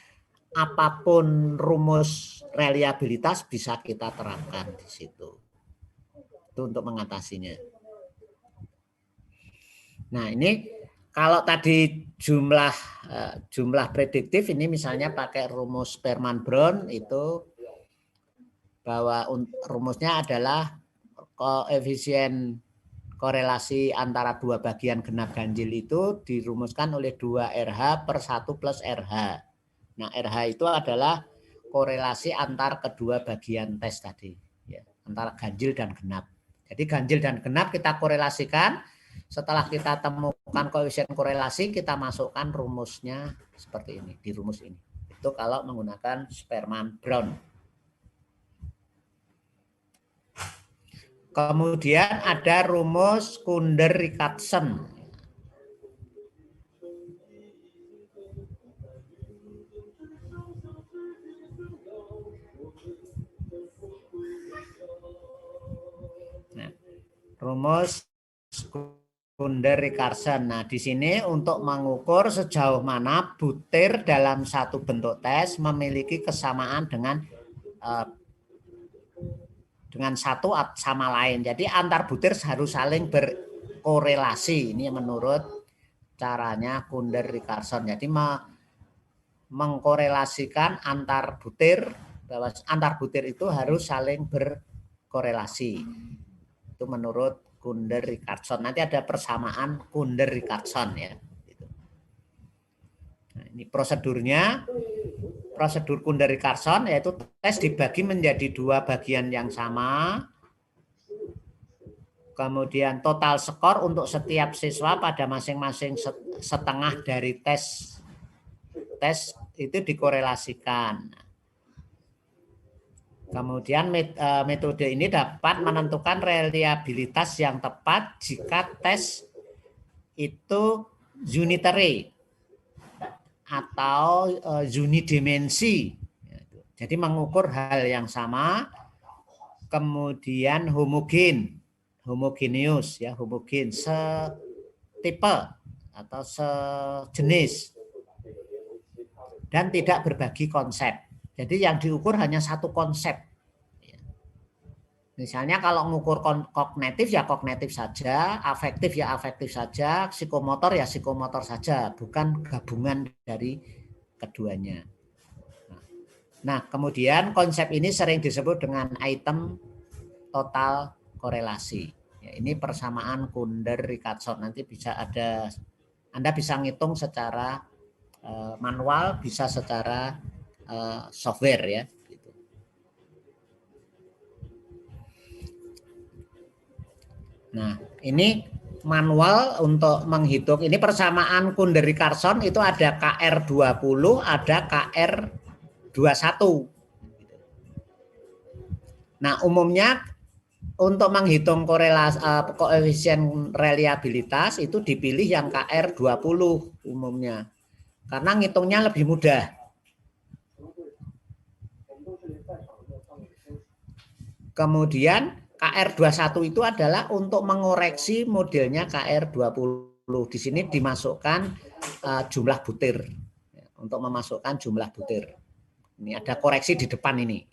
apapun rumus reliabilitas bisa kita terapkan di situ. Itu untuk mengatasinya. Nah, ini kalau tadi jumlah prediktif, ini misalnya pakai rumus Sperman Brown, itu bahwa rumusnya adalah koefisien korelasi antara dua bagian genap ganjil itu dirumuskan oleh 2RH per 1 plus RH. Nah, RH itu adalah korelasi antar kedua bagian tes tadi, ya, antara ganjil dan genap. Jadi ganjil dan genap kita korelasikan. Setelah kita temukan koefisien korelasi, kita masukkan rumusnya seperti ini, di rumus ini. Itu kalau menggunakan Sperman Brown. Kemudian ada rumus Kunder-Richardson. Nah, rumus Kunder-Richardson. Nah, di sini untuk mengukur sejauh mana butir dalam satu bentuk tes memiliki kesamaan dengan satu sama lain. Jadi antar butir harus saling berkorelasi. Ini menurut caranya Kunder-Richardson. Jadi mengkorelasikan antar butir, bahwa antar butir itu harus saling berkorelasi. Itu menurut Kunder-Richardson. Nanti ada persamaan Kunder-Richardson ya. Nah, ini prosedurnya. Prosedur Kunder-Richardson yaitu tes dibagi menjadi dua bagian yang sama. Kemudian total skor untuk setiap siswa pada masing-masing setengah dari tes itu dikorelasikan. Kemudian metode ini dapat menentukan reliabilitas yang tepat jika tes itu unitary atau unidimensi. Jadi mengukur hal yang sama, kemudian homogeneous ya, homogen, setipe atau sejenis, dan tidak berbagi konsep. Jadi yang diukur hanya satu konsep. Misalnya kalau mengukur kognitif ya kognitif saja, afektif ya afektif saja, psikomotor ya psikomotor saja, bukan gabungan dari keduanya. Nah, kemudian konsep ini sering disebut dengan item total korelasi. Ya, ini persamaan Kunder-Richardson. Nanti bisa ada, Anda bisa ngitung secara manual, bisa secara software ya. Nah, ini manual untuk menghitung. Ini persamaan Kunder-Richardson itu ada KR20, ada KR21. Nah, umumnya untuk menghitung korelasi koefisien reliabilitas itu dipilih yang KR20 umumnya. Karena ngitungnya lebih mudah. Kemudian KR21 itu adalah untuk mengoreksi modelnya KR20. Di sini dimasukkan jumlah butir. Untuk memasukkan jumlah butir. Ini ada koreksi di depan ini.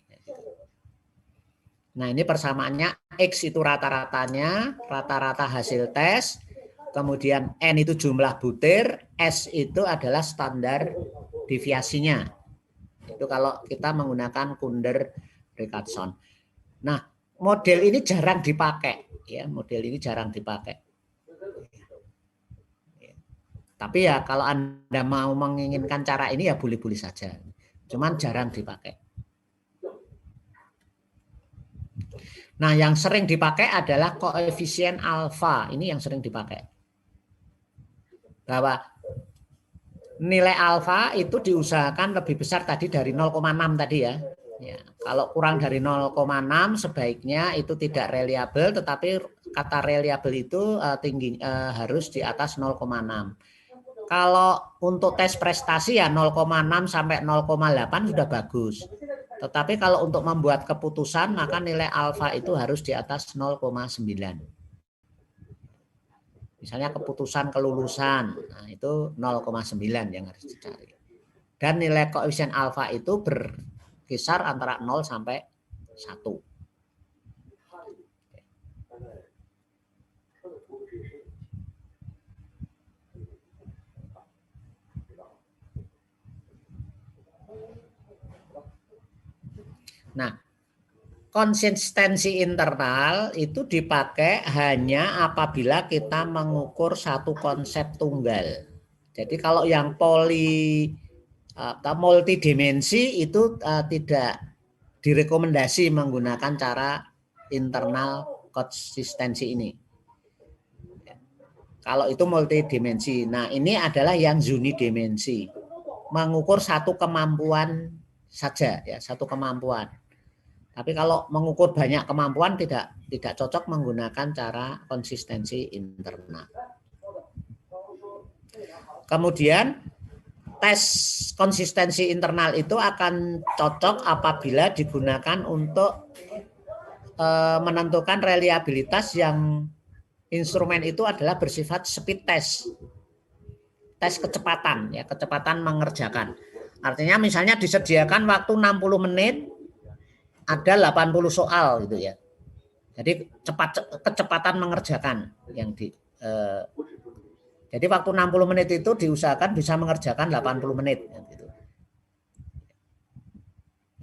Nah, ini persamaannya X itu rata-ratanya, rata-rata hasil tes. Kemudian N itu jumlah butir, S itu adalah standar deviasinya. Itu kalau kita menggunakan Kunder-Richardson. Nah, model ini jarang dipakai, ya. Model ini jarang dipakai. Tapi ya kalau Anda mau menginginkan cara ini ya boleh-boleh saja. Cuman jarang dipakai. Nah, yang sering dipakai adalah koefisien alfa. Ini yang sering dipakai. Bahwa nilai alfa itu diusahakan lebih besar tadi dari 0,6 tadi ya. Ya, kalau kurang dari 0,6 sebaiknya itu tidak reliabel, tetapi kata reliabel itu harus di atas 0,6. Kalau untuk tes prestasi ya 0,6 sampai 0,8 sudah bagus. Tetapi kalau untuk membuat keputusan maka nilai alfa itu harus di atas 0,9. Misalnya keputusan kelulusan, nah itu 0,9 yang harus dicari. Dan nilai koefisien alfa itu berkisar antara 0 sampai 1. Nah, konsistensi internal itu dipakai hanya apabila kita mengukur satu konsep tunggal. Jadi kalau yang multidimensi itu tidak direkomendasi menggunakan cara internal konsistensi ini. Kalau itu multidimensi. Nah, ini adalah yang unidimensi. Mengukur satu kemampuan saja ya, satu kemampuan. Tapi kalau mengukur banyak kemampuan tidak cocok menggunakan cara konsistensi internal. Kemudian tes konsistensi internal itu akan cocok apabila digunakan untuk menentukan reliabilitas yang instrumen itu adalah bersifat speed test. Tes kecepatan ya, kecepatan mengerjakan. Artinya misalnya disediakan waktu 60 menit ada 80 soal gitu ya. Jadi kecepatan mengerjakan yang jadi waktu 60 menit itu diusahakan bisa mengerjakan 80 menit gitu.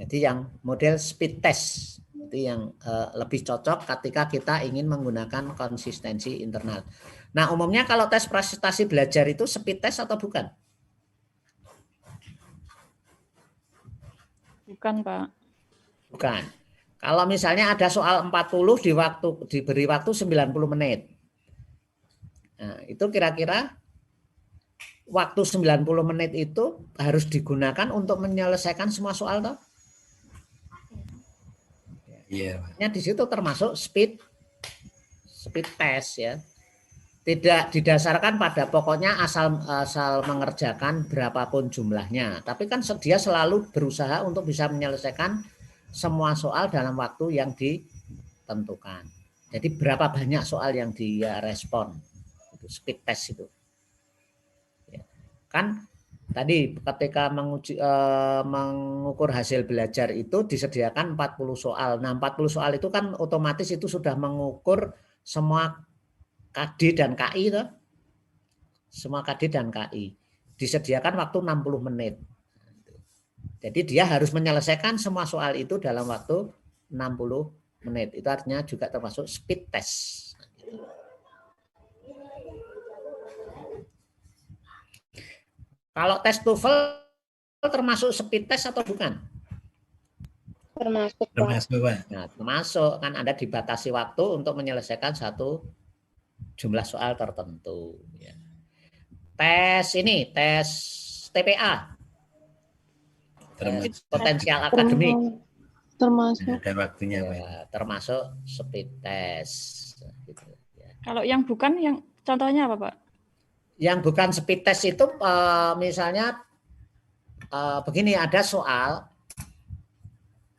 Jadi yang model speed test itu yang lebih cocok ketika kita ingin menggunakan konsistensi internal. Nah, umumnya kalau tes prestasi belajar itu speed test atau bukan? Bukan, Pak. Bukan. Kalau misalnya ada soal 40 diberi waktu 90 menit. Nah, itu kira-kira waktu 90 menit itu harus digunakan untuk menyelesaikan semua soal toh? Iya. Di situ termasuk speed test ya. Tidak didasarkan pada pokoknya asal mengerjakan berapapun jumlahnya, tapi kan dia selalu berusaha untuk bisa menyelesaikan semua soal dalam waktu yang ditentukan. Jadi berapa banyak soal yang dia respon, itu speed test itu. Ya. Kan tadi ketika mengukur hasil belajar itu disediakan 40 soal. Nah, 40 soal itu kan otomatis itu sudah mengukur semua KD dan KI toh. Semua KD dan KI. Disediakan waktu 60 menit. Jadi dia harus menyelesaikan semua soal itu dalam waktu 60 menit. Itu artinya juga termasuk speed test. Kalau tes TOEFL termasuk speed test atau bukan? Termasuk, Pak. Termasuk, Pak. Nah, termasuk kan Anda dibatasi waktu untuk menyelesaikan satu jumlah soal tertentu. Ya. Tes ini, tes TPA. Potensial akademik. Termasuk. Ada waktunya, Pak. Ya, termasuk speed test. Gitu, ya. Kalau yang bukan, yang contohnya apa, Pak? Yang bukan speed test itu misalnya begini, ada soal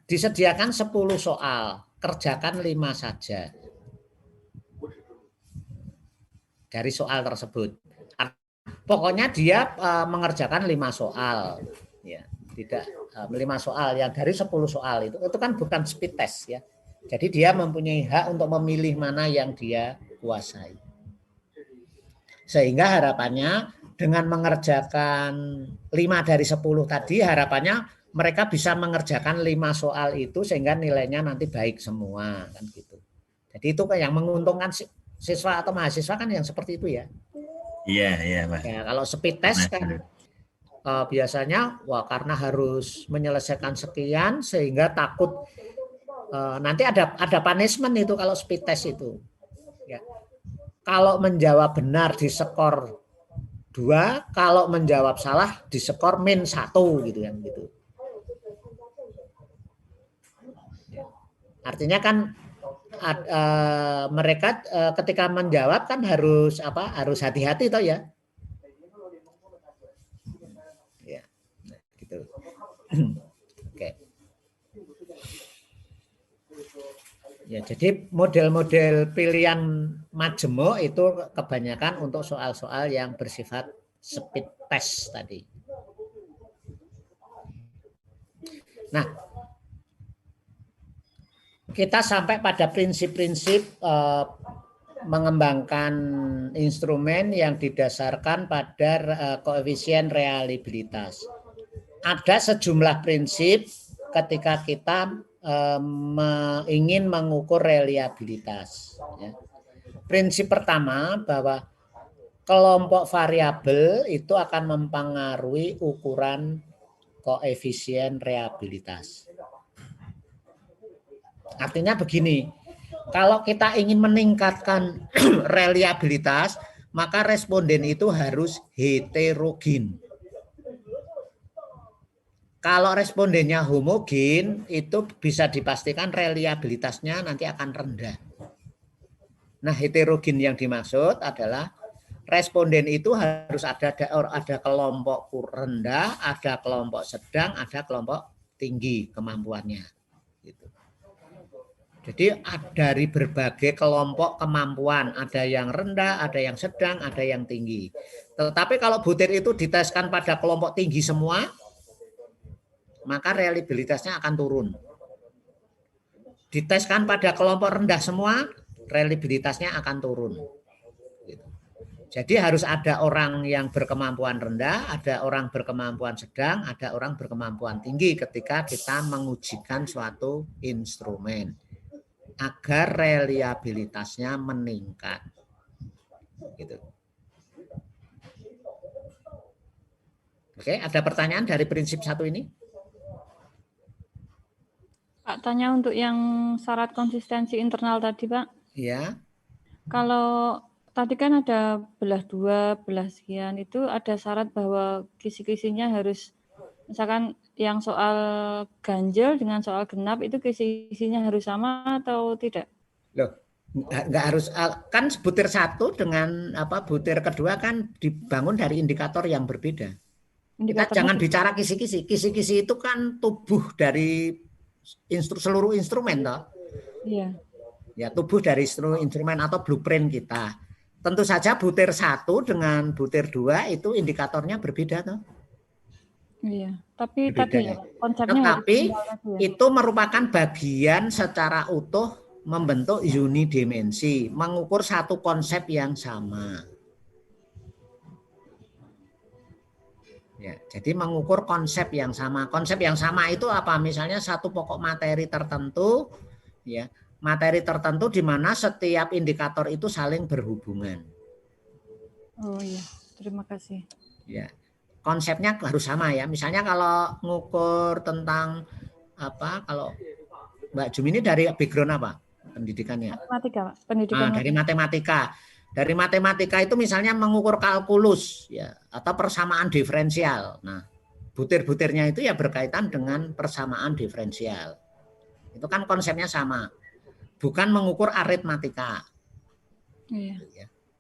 disediakan 10 soal. kerjakan 5 saja dari soal tersebut. Pokoknya dia mengerjakan 5 soal, ya, tidak 5 soal yang dari 10 soal itu kan bukan speed test ya. Jadi dia mempunyai hak untuk memilih mana yang dia kuasai. Sehingga harapannya dengan mengerjakan 5 dari 10 tadi, harapannya mereka bisa mengerjakan 5 soal itu sehingga nilainya nanti baik semua kan gitu. Jadi itu yang menguntungkan siswa atau mahasiswa kan yang seperti itu ya. Iya, Pak. Ya, kalau speed test kan biasanya karena harus menyelesaikan sekian sehingga takut nanti ada punishment itu kalau speed test itu. Ya. Kalau menjawab benar di skor 2, kalau menjawab salah di skor -1 gitu kan gitu. Artinya kan mereka ketika menjawab kan harus hati-hati toh ya. Ya, gitu. Oke. Ya, jadi model-model pilihan majemuk itu kebanyakan untuk soal-soal yang bersifat speed test tadi. Nah, kita sampai pada prinsip-prinsip mengembangkan instrumen yang didasarkan pada koefisien reliabilitas. Ada sejumlah prinsip ketika kita ingin mengukur reliabilitas. Ya. Prinsip pertama bahwa kelompok variabel itu akan mempengaruhi ukuran koefisien reliabilitas. Artinya begini, kalau kita ingin meningkatkan reliabilitas, maka responden itu harus heterogen. Kalau respondennya homogen, itu bisa dipastikan reliabilitasnya nanti akan rendah. Nah, heterogen yang dimaksud adalah responden itu harus ada kelompok rendah, ada kelompok sedang, ada kelompok tinggi kemampuannya. Gitu. Jadi dari berbagai kelompok kemampuan, ada yang rendah, ada yang sedang, ada yang tinggi. Tetapi kalau butir itu diteskan pada kelompok tinggi semua, maka reliabilitasnya akan turun. Diteskan pada kelompok rendah semua, reliabilitasnya akan turun. Jadi harus ada orang yang berkemampuan rendah, ada orang berkemampuan sedang, ada orang berkemampuan tinggi ketika kita mengujikan suatu instrumen agar reliabilitasnya meningkat. Gitu. Oke, ada pertanyaan dari prinsip 1 ini? Pak, tanya untuk yang syarat konsistensi internal tadi, Pak. Iya. Kalau tadi kan ada belah 2, belah sekian, itu ada syarat bahwa kisi-kisinya harus, misalkan yang soal ganjil dengan soal genap itu kisi-kisinya harus sama atau tidak? Loh, nggak harus, kan butir 1 dengan butir kedua kan dibangun dari indikator yang berbeda. Kita jangan bicara kisi-kisi. Kisi-kisi itu kan tubuh dari seluruh instrumen toh. Iya. Ya, tubuh dari seluruh instrumen atau blueprint kita. Tentu saja butir 1 dengan butir 2 itu indikatornya berbeda toh. Iya, tapi berbeda, tadi ya, konsepnya tetapi itu merupakan bagian secara utuh membentuk unidimensi, mengukur satu konsep yang sama. Ya, jadi mengukur konsep yang sama. Konsep yang sama itu apa? Misalnya satu pokok materi tertentu, ya, materi tertentu di mana setiap indikator itu saling berhubungan. Oh iya, terima kasih. Ya, konsepnya harus sama ya. Misalnya kalau ngukur tentang kalau Mbak Jum ini dari background apa pendidikannya? Matematika, Pak. Pendidikan dari matematika. Dari matematika itu misalnya mengukur kalkulus ya atau persamaan diferensial. Nah, butir-butirnya itu ya berkaitan dengan persamaan diferensial. Itu kan konsepnya sama. Bukan mengukur aritmatika. Iya.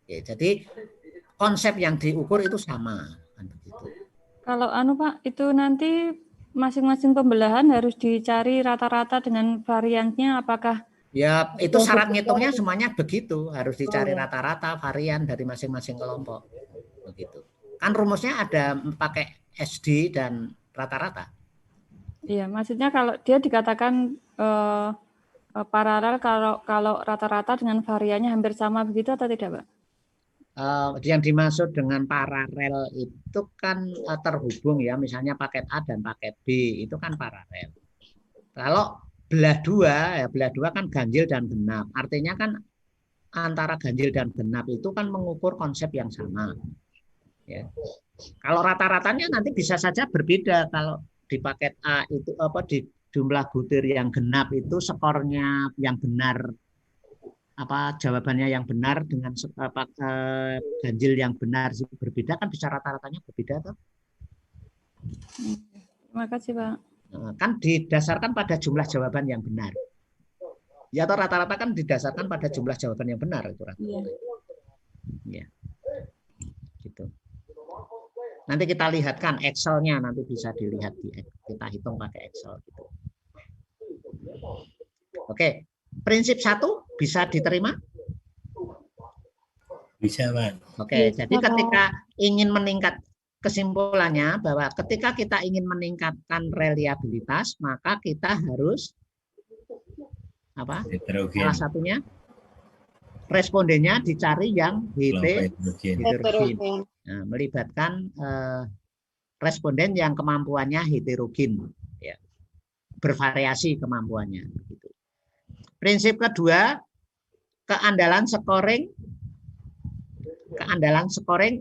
Ya, jadi konsep yang diukur itu sama kan begitu. Kalau Pak, itu nanti masing-masing pembelahan harus dicari rata-rata dengan variannya, apakah Ya, itu Yang syarat kedua, ngitungnya semuanya begitu, harus dicari ya. rata-rata varian dari masing-masing kelompok. Begitu. Kan rumusnya ada pakai SD dan rata-rata. Iya, maksudnya kalau dia dikatakan paralel kalau rata-rata dengan variannya hampir sama begitu atau tidak, Pak? Yang dimaksud dengan paralel itu kan terhubung ya, misalnya paket A dan paket B itu kan paralel. Kalau belah dua, ya belah dua kan ganjil dan genap. Artinya kan antara ganjil dan genap itu kan mengukur konsep yang sama. Ya. Kalau rata-ratanya nanti bisa saja berbeda. Kalau di paket A itu di jumlah butir yang genap itu skornya yang benar, jawabannya yang benar dengan ganjil yang benar berbeda, kan bisa rata-ratanya berbeda toh. Terima kasih, Pak. Kan didasarkan pada jumlah jawaban yang benar. Ya, atau rata-rata kan didasarkan pada jumlah jawaban yang benar itu rata-rata. Ya. Gitu. Nanti kita lihatkan Excel-nya, nanti bisa dilihat kita hitung pakai Excel gitu. Oke, prinsip 1 bisa diterima? Bisa, Pak. Oke, jadi ketika ingin meningkat, kesimpulannya bahwa ketika kita ingin meningkatkan reliabilitas, maka kita harus apa? Heterogen. Salah satunya respondennya dicari yang heterogen. Nah, melibatkan responden yang kemampuannya heterogen, ya. Bervariasi kemampuannya. Gitu. Prinsip kedua, keandalan scoring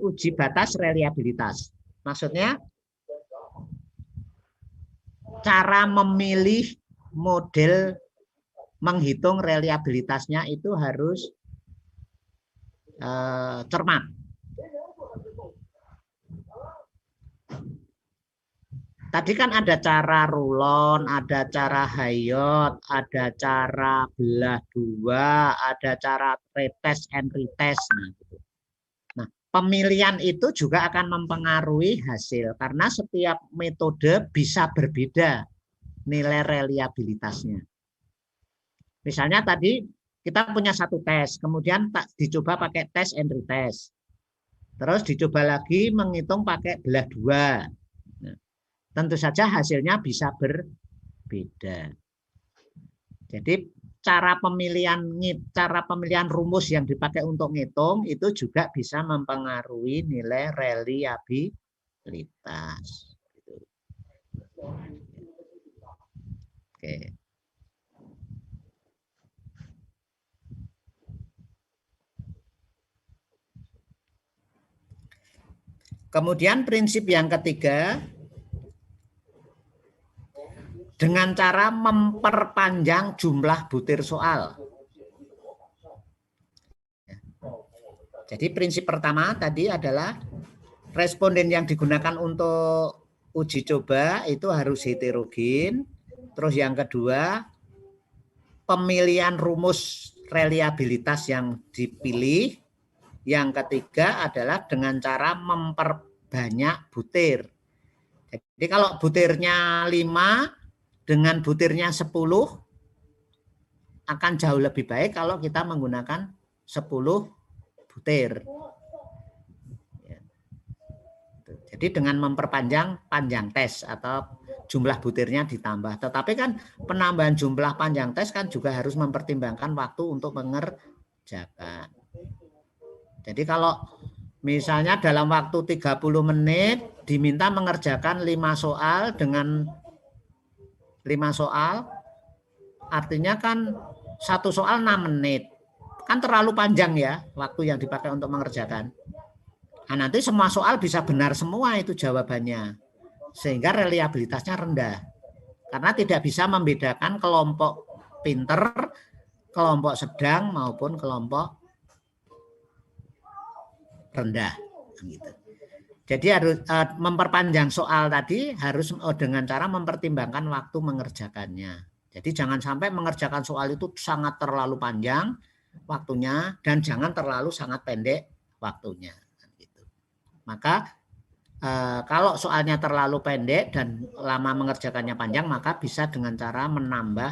uji batas reliabilitas. Maksudnya cara memilih model menghitung reliabilitasnya itu harus cermat. Tadi kan ada cara rulon, ada cara hayot, ada cara belah dua, ada cara retest and retest. Nah, pemilihan itu juga akan mempengaruhi hasil karena setiap metode bisa berbeda nilai reliabilitasnya. Misalnya tadi kita punya satu tes, kemudian dicoba pakai test and retest. Terus dicoba lagi menghitung pakai belah dua. Nah, tentu saja hasilnya bisa berbeda. Jadi cara pemilihan rumus yang dipakai untuk ngitung itu juga bisa mempengaruhi nilai reliabilitas. Oke. Kemudian prinsip yang ketiga, dengan cara memperpanjang jumlah butir soal. Jadi prinsip pertama tadi adalah responden yang digunakan untuk uji coba itu harus heterogen. Terus yang kedua, pemilihan rumus reliabilitas yang dipilih. Yang ketiga adalah dengan cara memperbanyak butir. Jadi kalau butirnya 5 dengan butirnya 10 akan jauh lebih baik kalau kita menggunakan 10 butir. Jadi dengan memperpanjang panjang tes atau jumlah butirnya ditambah. Tetapi kan penambahan jumlah panjang tes kan juga harus mempertimbangkan waktu untuk mengerjakan. Jadi kalau misalnya dalam waktu 30 menit diminta mengerjakan 5 soal dengan 5 soal, artinya kan satu soal 6 menit. Kan terlalu panjang ya waktu yang dipakai untuk mengerjakan. Nah, nanti semua soal bisa benar semua itu jawabannya. Sehingga reliabilitasnya rendah. Karena tidak bisa membedakan kelompok pinter, kelompok sedang maupun kelompok rendah. Gitu. Jadi harus memperpanjang soal tadi harus dengan cara mempertimbangkan waktu mengerjakannya. Jadi jangan sampai mengerjakan soal itu sangat terlalu panjang waktunya dan jangan terlalu sangat pendek waktunya. Gitu. Maka kalau soalnya terlalu pendek dan lama mengerjakannya panjang, maka bisa dengan cara menambah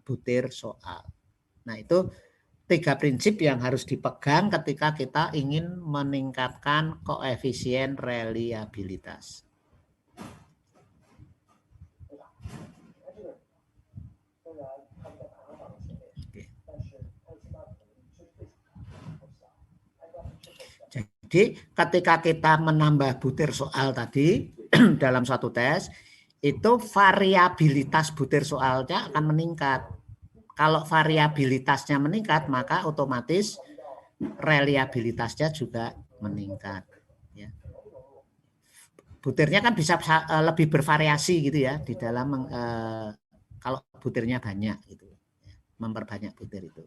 butir soal. Nah, itu 3 prinsip yang harus dipegang ketika kita ingin meningkatkan koefisien reliabilitas. Jadi ketika kita menambah butir soal tadi dalam suatu tes, itu variabilitas butir soalnya akan meningkat. Kalau variabilitasnya meningkat, maka otomatis reliabilitasnya juga meningkat. Ya. Butirnya kan bisa lebih bervariasi gitu ya di dalam kalau butirnya banyak gitu, memperbanyak butir itu.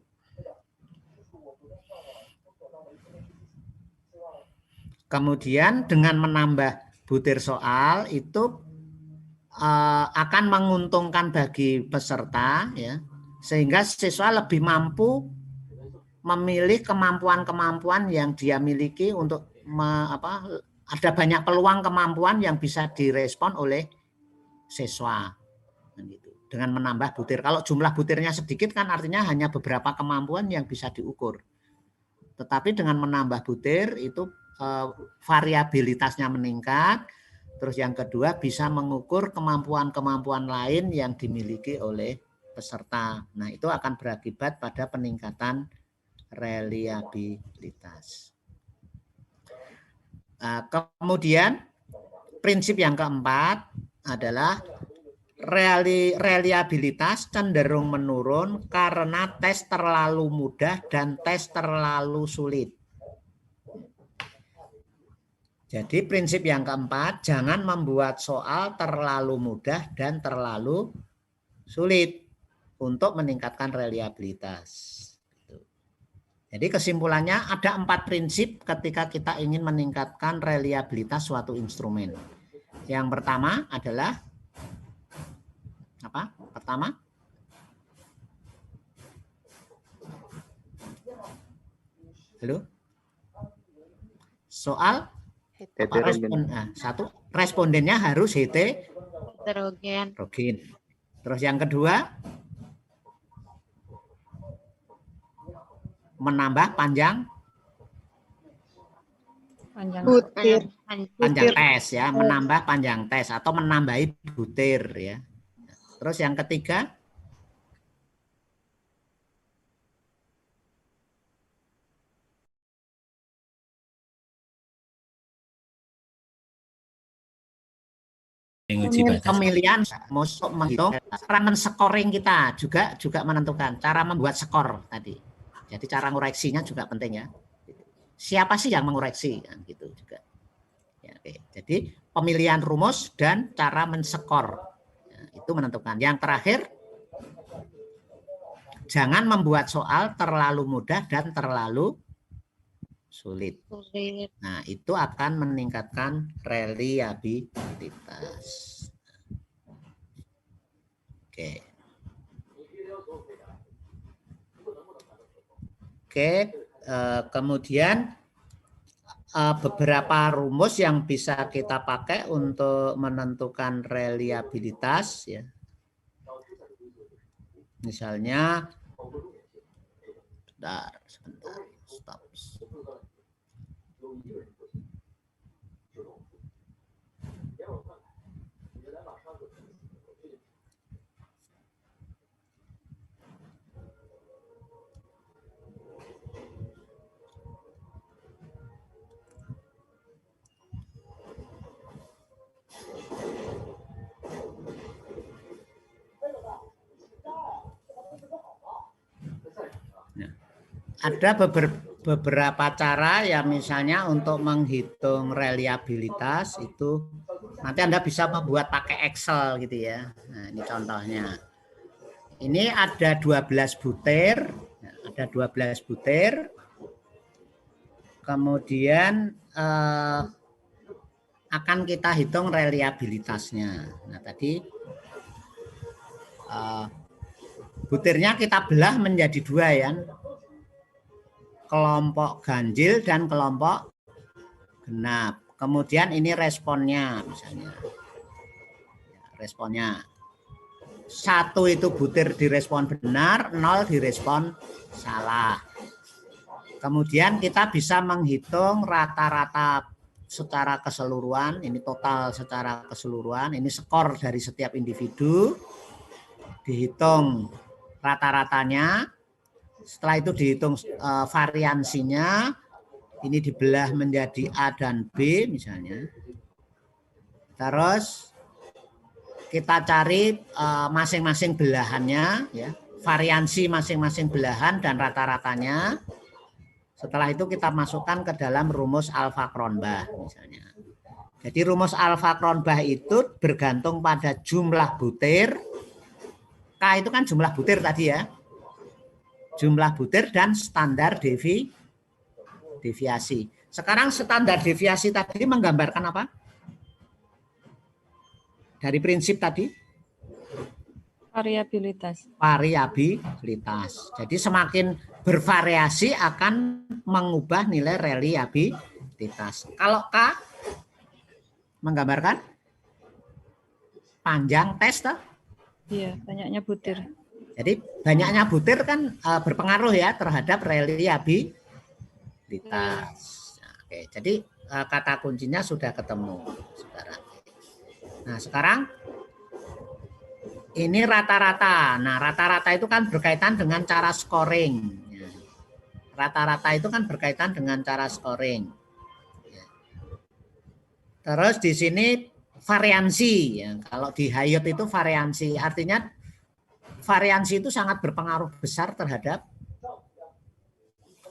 Kemudian dengan menambah butir soal itu akan menguntungkan bagi peserta ya, sehingga siswa lebih mampu memilih kemampuan-kemampuan yang dia miliki untuk ada banyak peluang kemampuan yang bisa direspon oleh siswa gitu. Dengan menambah butir. Kalau jumlah butirnya sedikit kan artinya hanya beberapa kemampuan yang bisa diukur. Tetapi dengan menambah butir itu variabilitasnya meningkat. Terus yang kedua bisa mengukur kemampuan-kemampuan lain yang dimiliki oleh peserta. Nah, itu akan berakibat pada peningkatan reliabilitas. Kemudian prinsip yang keempat adalah reliabilitas cenderung menurun karena tes terlalu mudah dan tes terlalu sulit. Jadi prinsip yang keempat, jangan membuat soal terlalu mudah dan terlalu sulit untuk meningkatkan reliabilitas. Jadi kesimpulannya ada 4 prinsip ketika kita ingin meningkatkan reliabilitas suatu instrumen. Yang pertama adalah apa? Pertama, halo, soal respondennya harus heterogen. Terus yang kedua, menambah panjang tes ya, menambah panjang tes atau menambahi butir ya. Terus yang ketiga, pemilihan masuk menghitung cara men-scoring kita juga menentukan cara membuat skor tadi. Jadi cara ngoreksinya juga penting ya. Siapa sih yang mengoreksi kan gitu juga. Ya, oke. Jadi pemilihan rumus dan cara men-skor ya, itu menentukan. Yang terakhir, jangan membuat soal terlalu mudah dan terlalu sulit. Nah, itu akan meningkatkan reliabilitas. Oke. Kemudian beberapa rumus yang bisa kita pakai untuk menentukan reliabilitas ya. Misalnya sebentar, stop. Ada beberapa cara ya, misalnya untuk menghitung reliabilitas itu nanti Anda bisa membuat pakai Excel gitu ya. Nah, ini contohnya. Ini ada 12 butir, ada 12 butir. Kemudian akan kita hitung reliabilitasnya. Nah, tadi butirnya kita belah menjadi 2 ya. Kelompok ganjil dan kelompok genap. Kemudian ini responnya misalnya. Responnya. 1 itu butir direspon benar, 0 direspon salah. Kemudian kita bisa menghitung rata-rata secara keseluruhan, ini total secara keseluruhan, ini skor dari setiap individu, dihitung rata-ratanya, setelah itu dihitung variansinya, ini dibelah menjadi A dan B misalnya. Terus kita cari masing-masing belahannya, ya, variansi masing-masing belahan dan rata-ratanya. Setelah itu kita masukkan ke dalam rumus Alfa-Cronbach misalnya. Jadi rumus Alfa-Cronbach itu bergantung pada jumlah butir. K itu kan jumlah butir tadi ya. Jumlah butir dan standar deviasi. Sekarang standar deviasi tadi menggambarkan apa? Dari prinsip tadi? Variabilitas. Variabilitas. Jadi semakin bervariasi akan mengubah nilai reliabilitas. Kalau K menggambarkan panjang tes toh? Iya, banyaknya butir. Jadi banyaknya butir kan berpengaruh ya terhadap reliabilitas. Oke, jadi kata kuncinya sudah ketemu sekarang. Nah, sekarang ini rata-rata. Nah, rata-rata itu kan berkaitan dengan cara scoring. Rata-rata itu kan berkaitan dengan cara scoring. Terus di sini variansi. Ya. Kalau di Hayot itu variansi. Artinya variansi itu sangat berpengaruh besar terhadap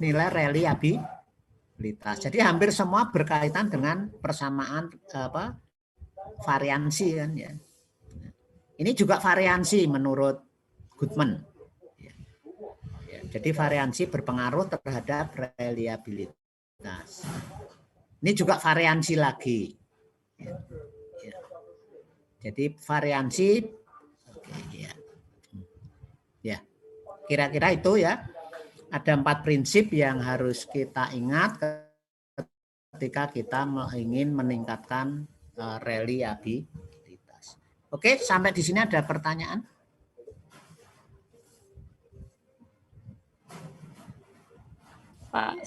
nilai reliabilitas. Jadi hampir semua berkaitan dengan persamaan variansi kan ya. Ini juga variansi menurut Goodman. Ya, jadi variansi berpengaruh terhadap reliabilitas. Ini juga variansi lagi. Ya. Jadi variansi, ya, kira-kira itu ya. Ada 4 prinsip yang harus kita ingat ketika kita ingin meningkatkan reliabilitas. Oke, sampai di sini ada pertanyaan? Pak,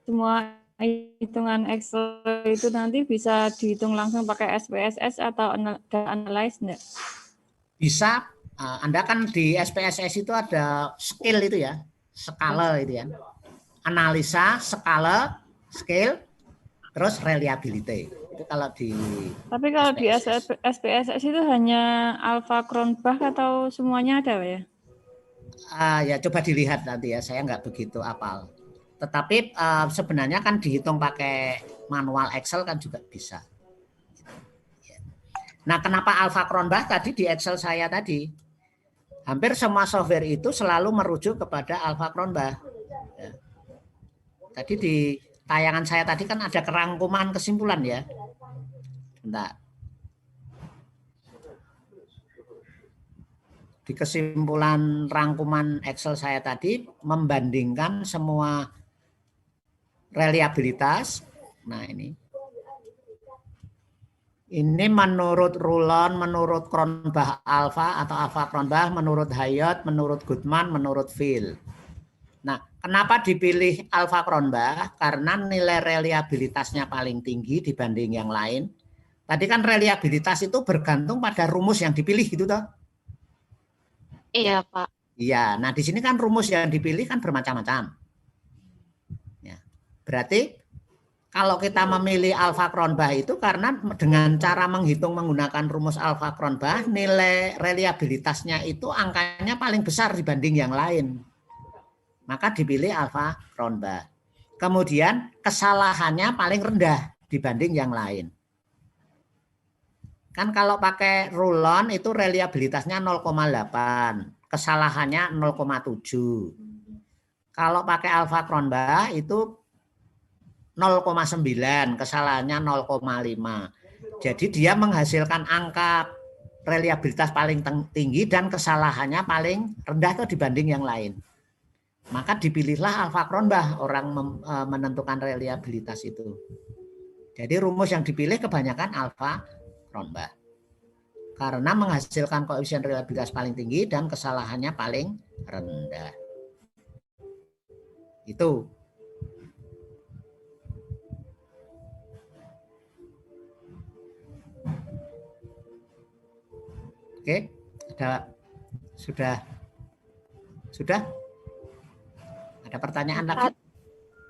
semua hitungan Excel itu nanti bisa dihitung langsung pakai SPSS atau analyze enggak? Bisa. Anda kan di SPSS itu ada skill itu ya, skala itu ya. Analisa, skala, skill, terus reliability. Itu kalau di Tapi kalau di SPSS itu hanya Alfa-Cronbach atau semuanya ada ya? Ya coba dilihat nanti ya, saya nggak begitu apal. Tetapi sebenarnya kan dihitung pakai manual Excel kan juga bisa. Nah, kenapa Alfa-Cronbach tadi di Excel saya tadi? Hampir semua software itu selalu merujuk kepada Alfa-Cronbach. Ya. Tadi di tayangan saya tadi kan ada kerangkuman kesimpulan ya. Bentar. Di kesimpulan rangkuman Excel saya tadi membandingkan semua reliabilitas. Nah, ini menurut Rulon, menurut Cronbach Alpha atau Alfa-Cronbach, menurut Hayot, menurut Goodman, menurut Phil. Nah, kenapa dipilih Alfa-Cronbach? Karena nilai reliabilitasnya paling tinggi dibanding yang lain. Tadi kan reliabilitas itu bergantung pada rumus yang dipilih gitu toh? Iya, Pak. Iya, nah di sini kan rumus yang dipilih kan bermacam-macam. Ya, berarti kalau kita memilih Alfa-Cronbach itu karena dengan cara menghitung menggunakan rumus Alfa-Cronbach, nilai reliabilitasnya itu angkanya paling besar dibanding yang lain. Maka dipilih Alfa-Cronbach. Kemudian kesalahannya paling rendah dibanding yang lain. Kan kalau pakai Rulon itu reliabilitasnya 0,8, kesalahannya 0,7. Kalau pakai Alfa-Cronbach itu 0,9, kesalahannya 0,5. Jadi dia menghasilkan angka reliabilitas paling tinggi dan kesalahannya paling rendah itu dibanding yang lain. Maka dipilihlah Alfa-Cronbach orang menentukan reliabilitas itu. Jadi rumus yang dipilih kebanyakan Alfa-Cronbach. karena menghasilkan koefisien reliabilitas paling tinggi dan kesalahannya paling rendah. Itu. Oke, sudah? Ada pertanyaan lagi?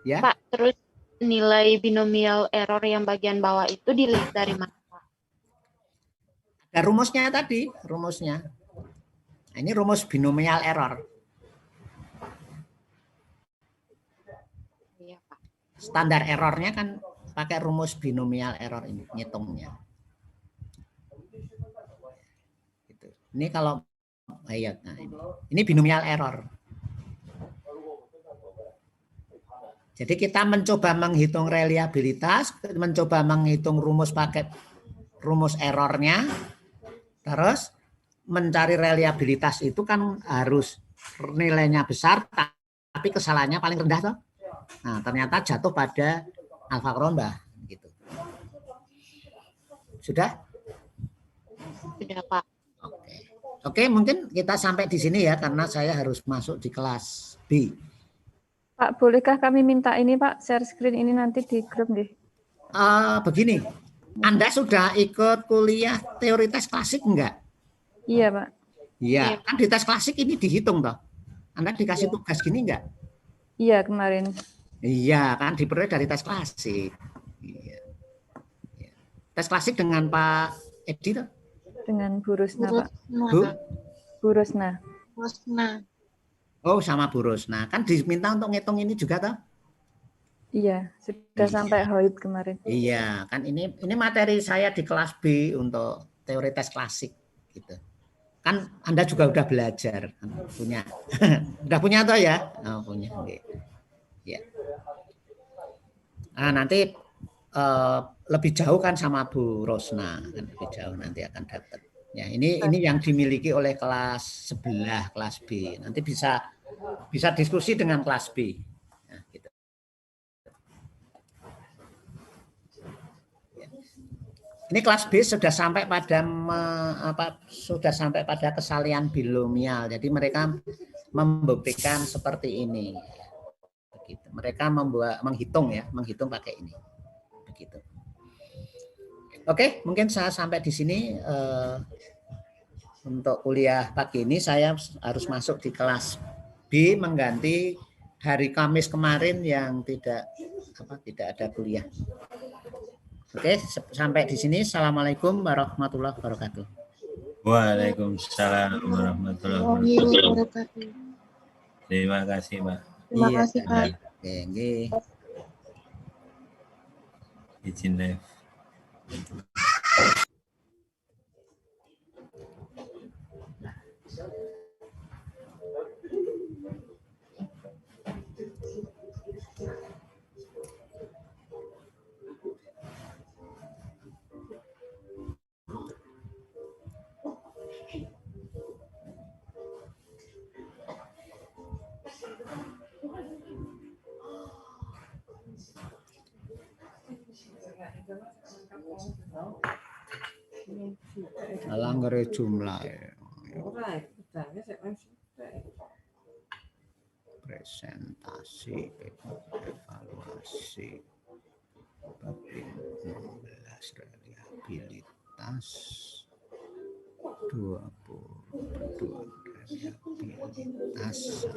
Ya. Pak, terus nilai binomial error yang bagian bawah itu dilihat dari mana? Ada rumusnya tadi, rumusnya. Nah, ini rumus binomial error. Iya, Pak. Standar errornya kan pakai rumus binomial error ini, ngitungnya. Gitu. Ini kalau ya, nah ini binomial error. Jadi kita mencoba menghitung reliabilitas, mencoba menghitung rumus pakai rumus errornya, terus mencari reliabilitas itu kan harus nilainya besar, tapi kesalahannya paling rendah toh. Nah, ternyata jatuh pada alfa Kronbach gitu. Sudah? Sudah, Pak. Oke, mungkin kita sampai di sini ya karena saya harus masuk di kelas B. Pak, bolehkah kami minta ini Pak, share screen ini nanti di grup deh. Begini, Anda sudah ikut kuliah teori tes klasik enggak? Iya Pak. Iya, kan di tes klasik ini dihitung toh. Anda dikasih tugas gini enggak? Iya kemarin. Iya, kan diperoleh dari tes klasik. Iya. Tes klasik dengan Pak Edi toh? Dengan Bu Rusna Pak. Bu? Bu Rusna. Oh, sama Bu Rusna. Kan diminta untuk ngitung ini juga toh? Iya, sudah sampai HOIP kemarin. Iya, kan ini materi saya di kelas B untuk teori tes klasik gitu. Kan Anda juga udah belajar, punya. Udah punya toh ya? Oh, punya. Ya. Nah, nanti lebih jauh kan sama Bu Rosna, kan lebih jauh nanti akan dapat. Ya, ini yang dimiliki oleh kelas sebelah, kelas B. Nanti bisa diskusi dengan kelas B. Nah, gitu. Ini kelas B sudah sampai pada kesalian binomial. Jadi mereka membuktikan seperti ini. Begitu. Mereka menghitung pakai ini. Begitu. Oke, mungkin saya sampai di sini untuk kuliah pagi ini saya harus masuk di kelas B mengganti hari Kamis kemarin yang tidak ada kuliah. Oke, sampai di sini. Assalamualaikum warahmatullahi wabarakatuh. Waalaikumsalam warahmatullahi wabarakatuh. Terima kasih, Pak. Terima kasih, Pak. Oke. Izin live. Langgere jumlah presentasi evaluasi bab 16 reliabilitas 22 reliabilitas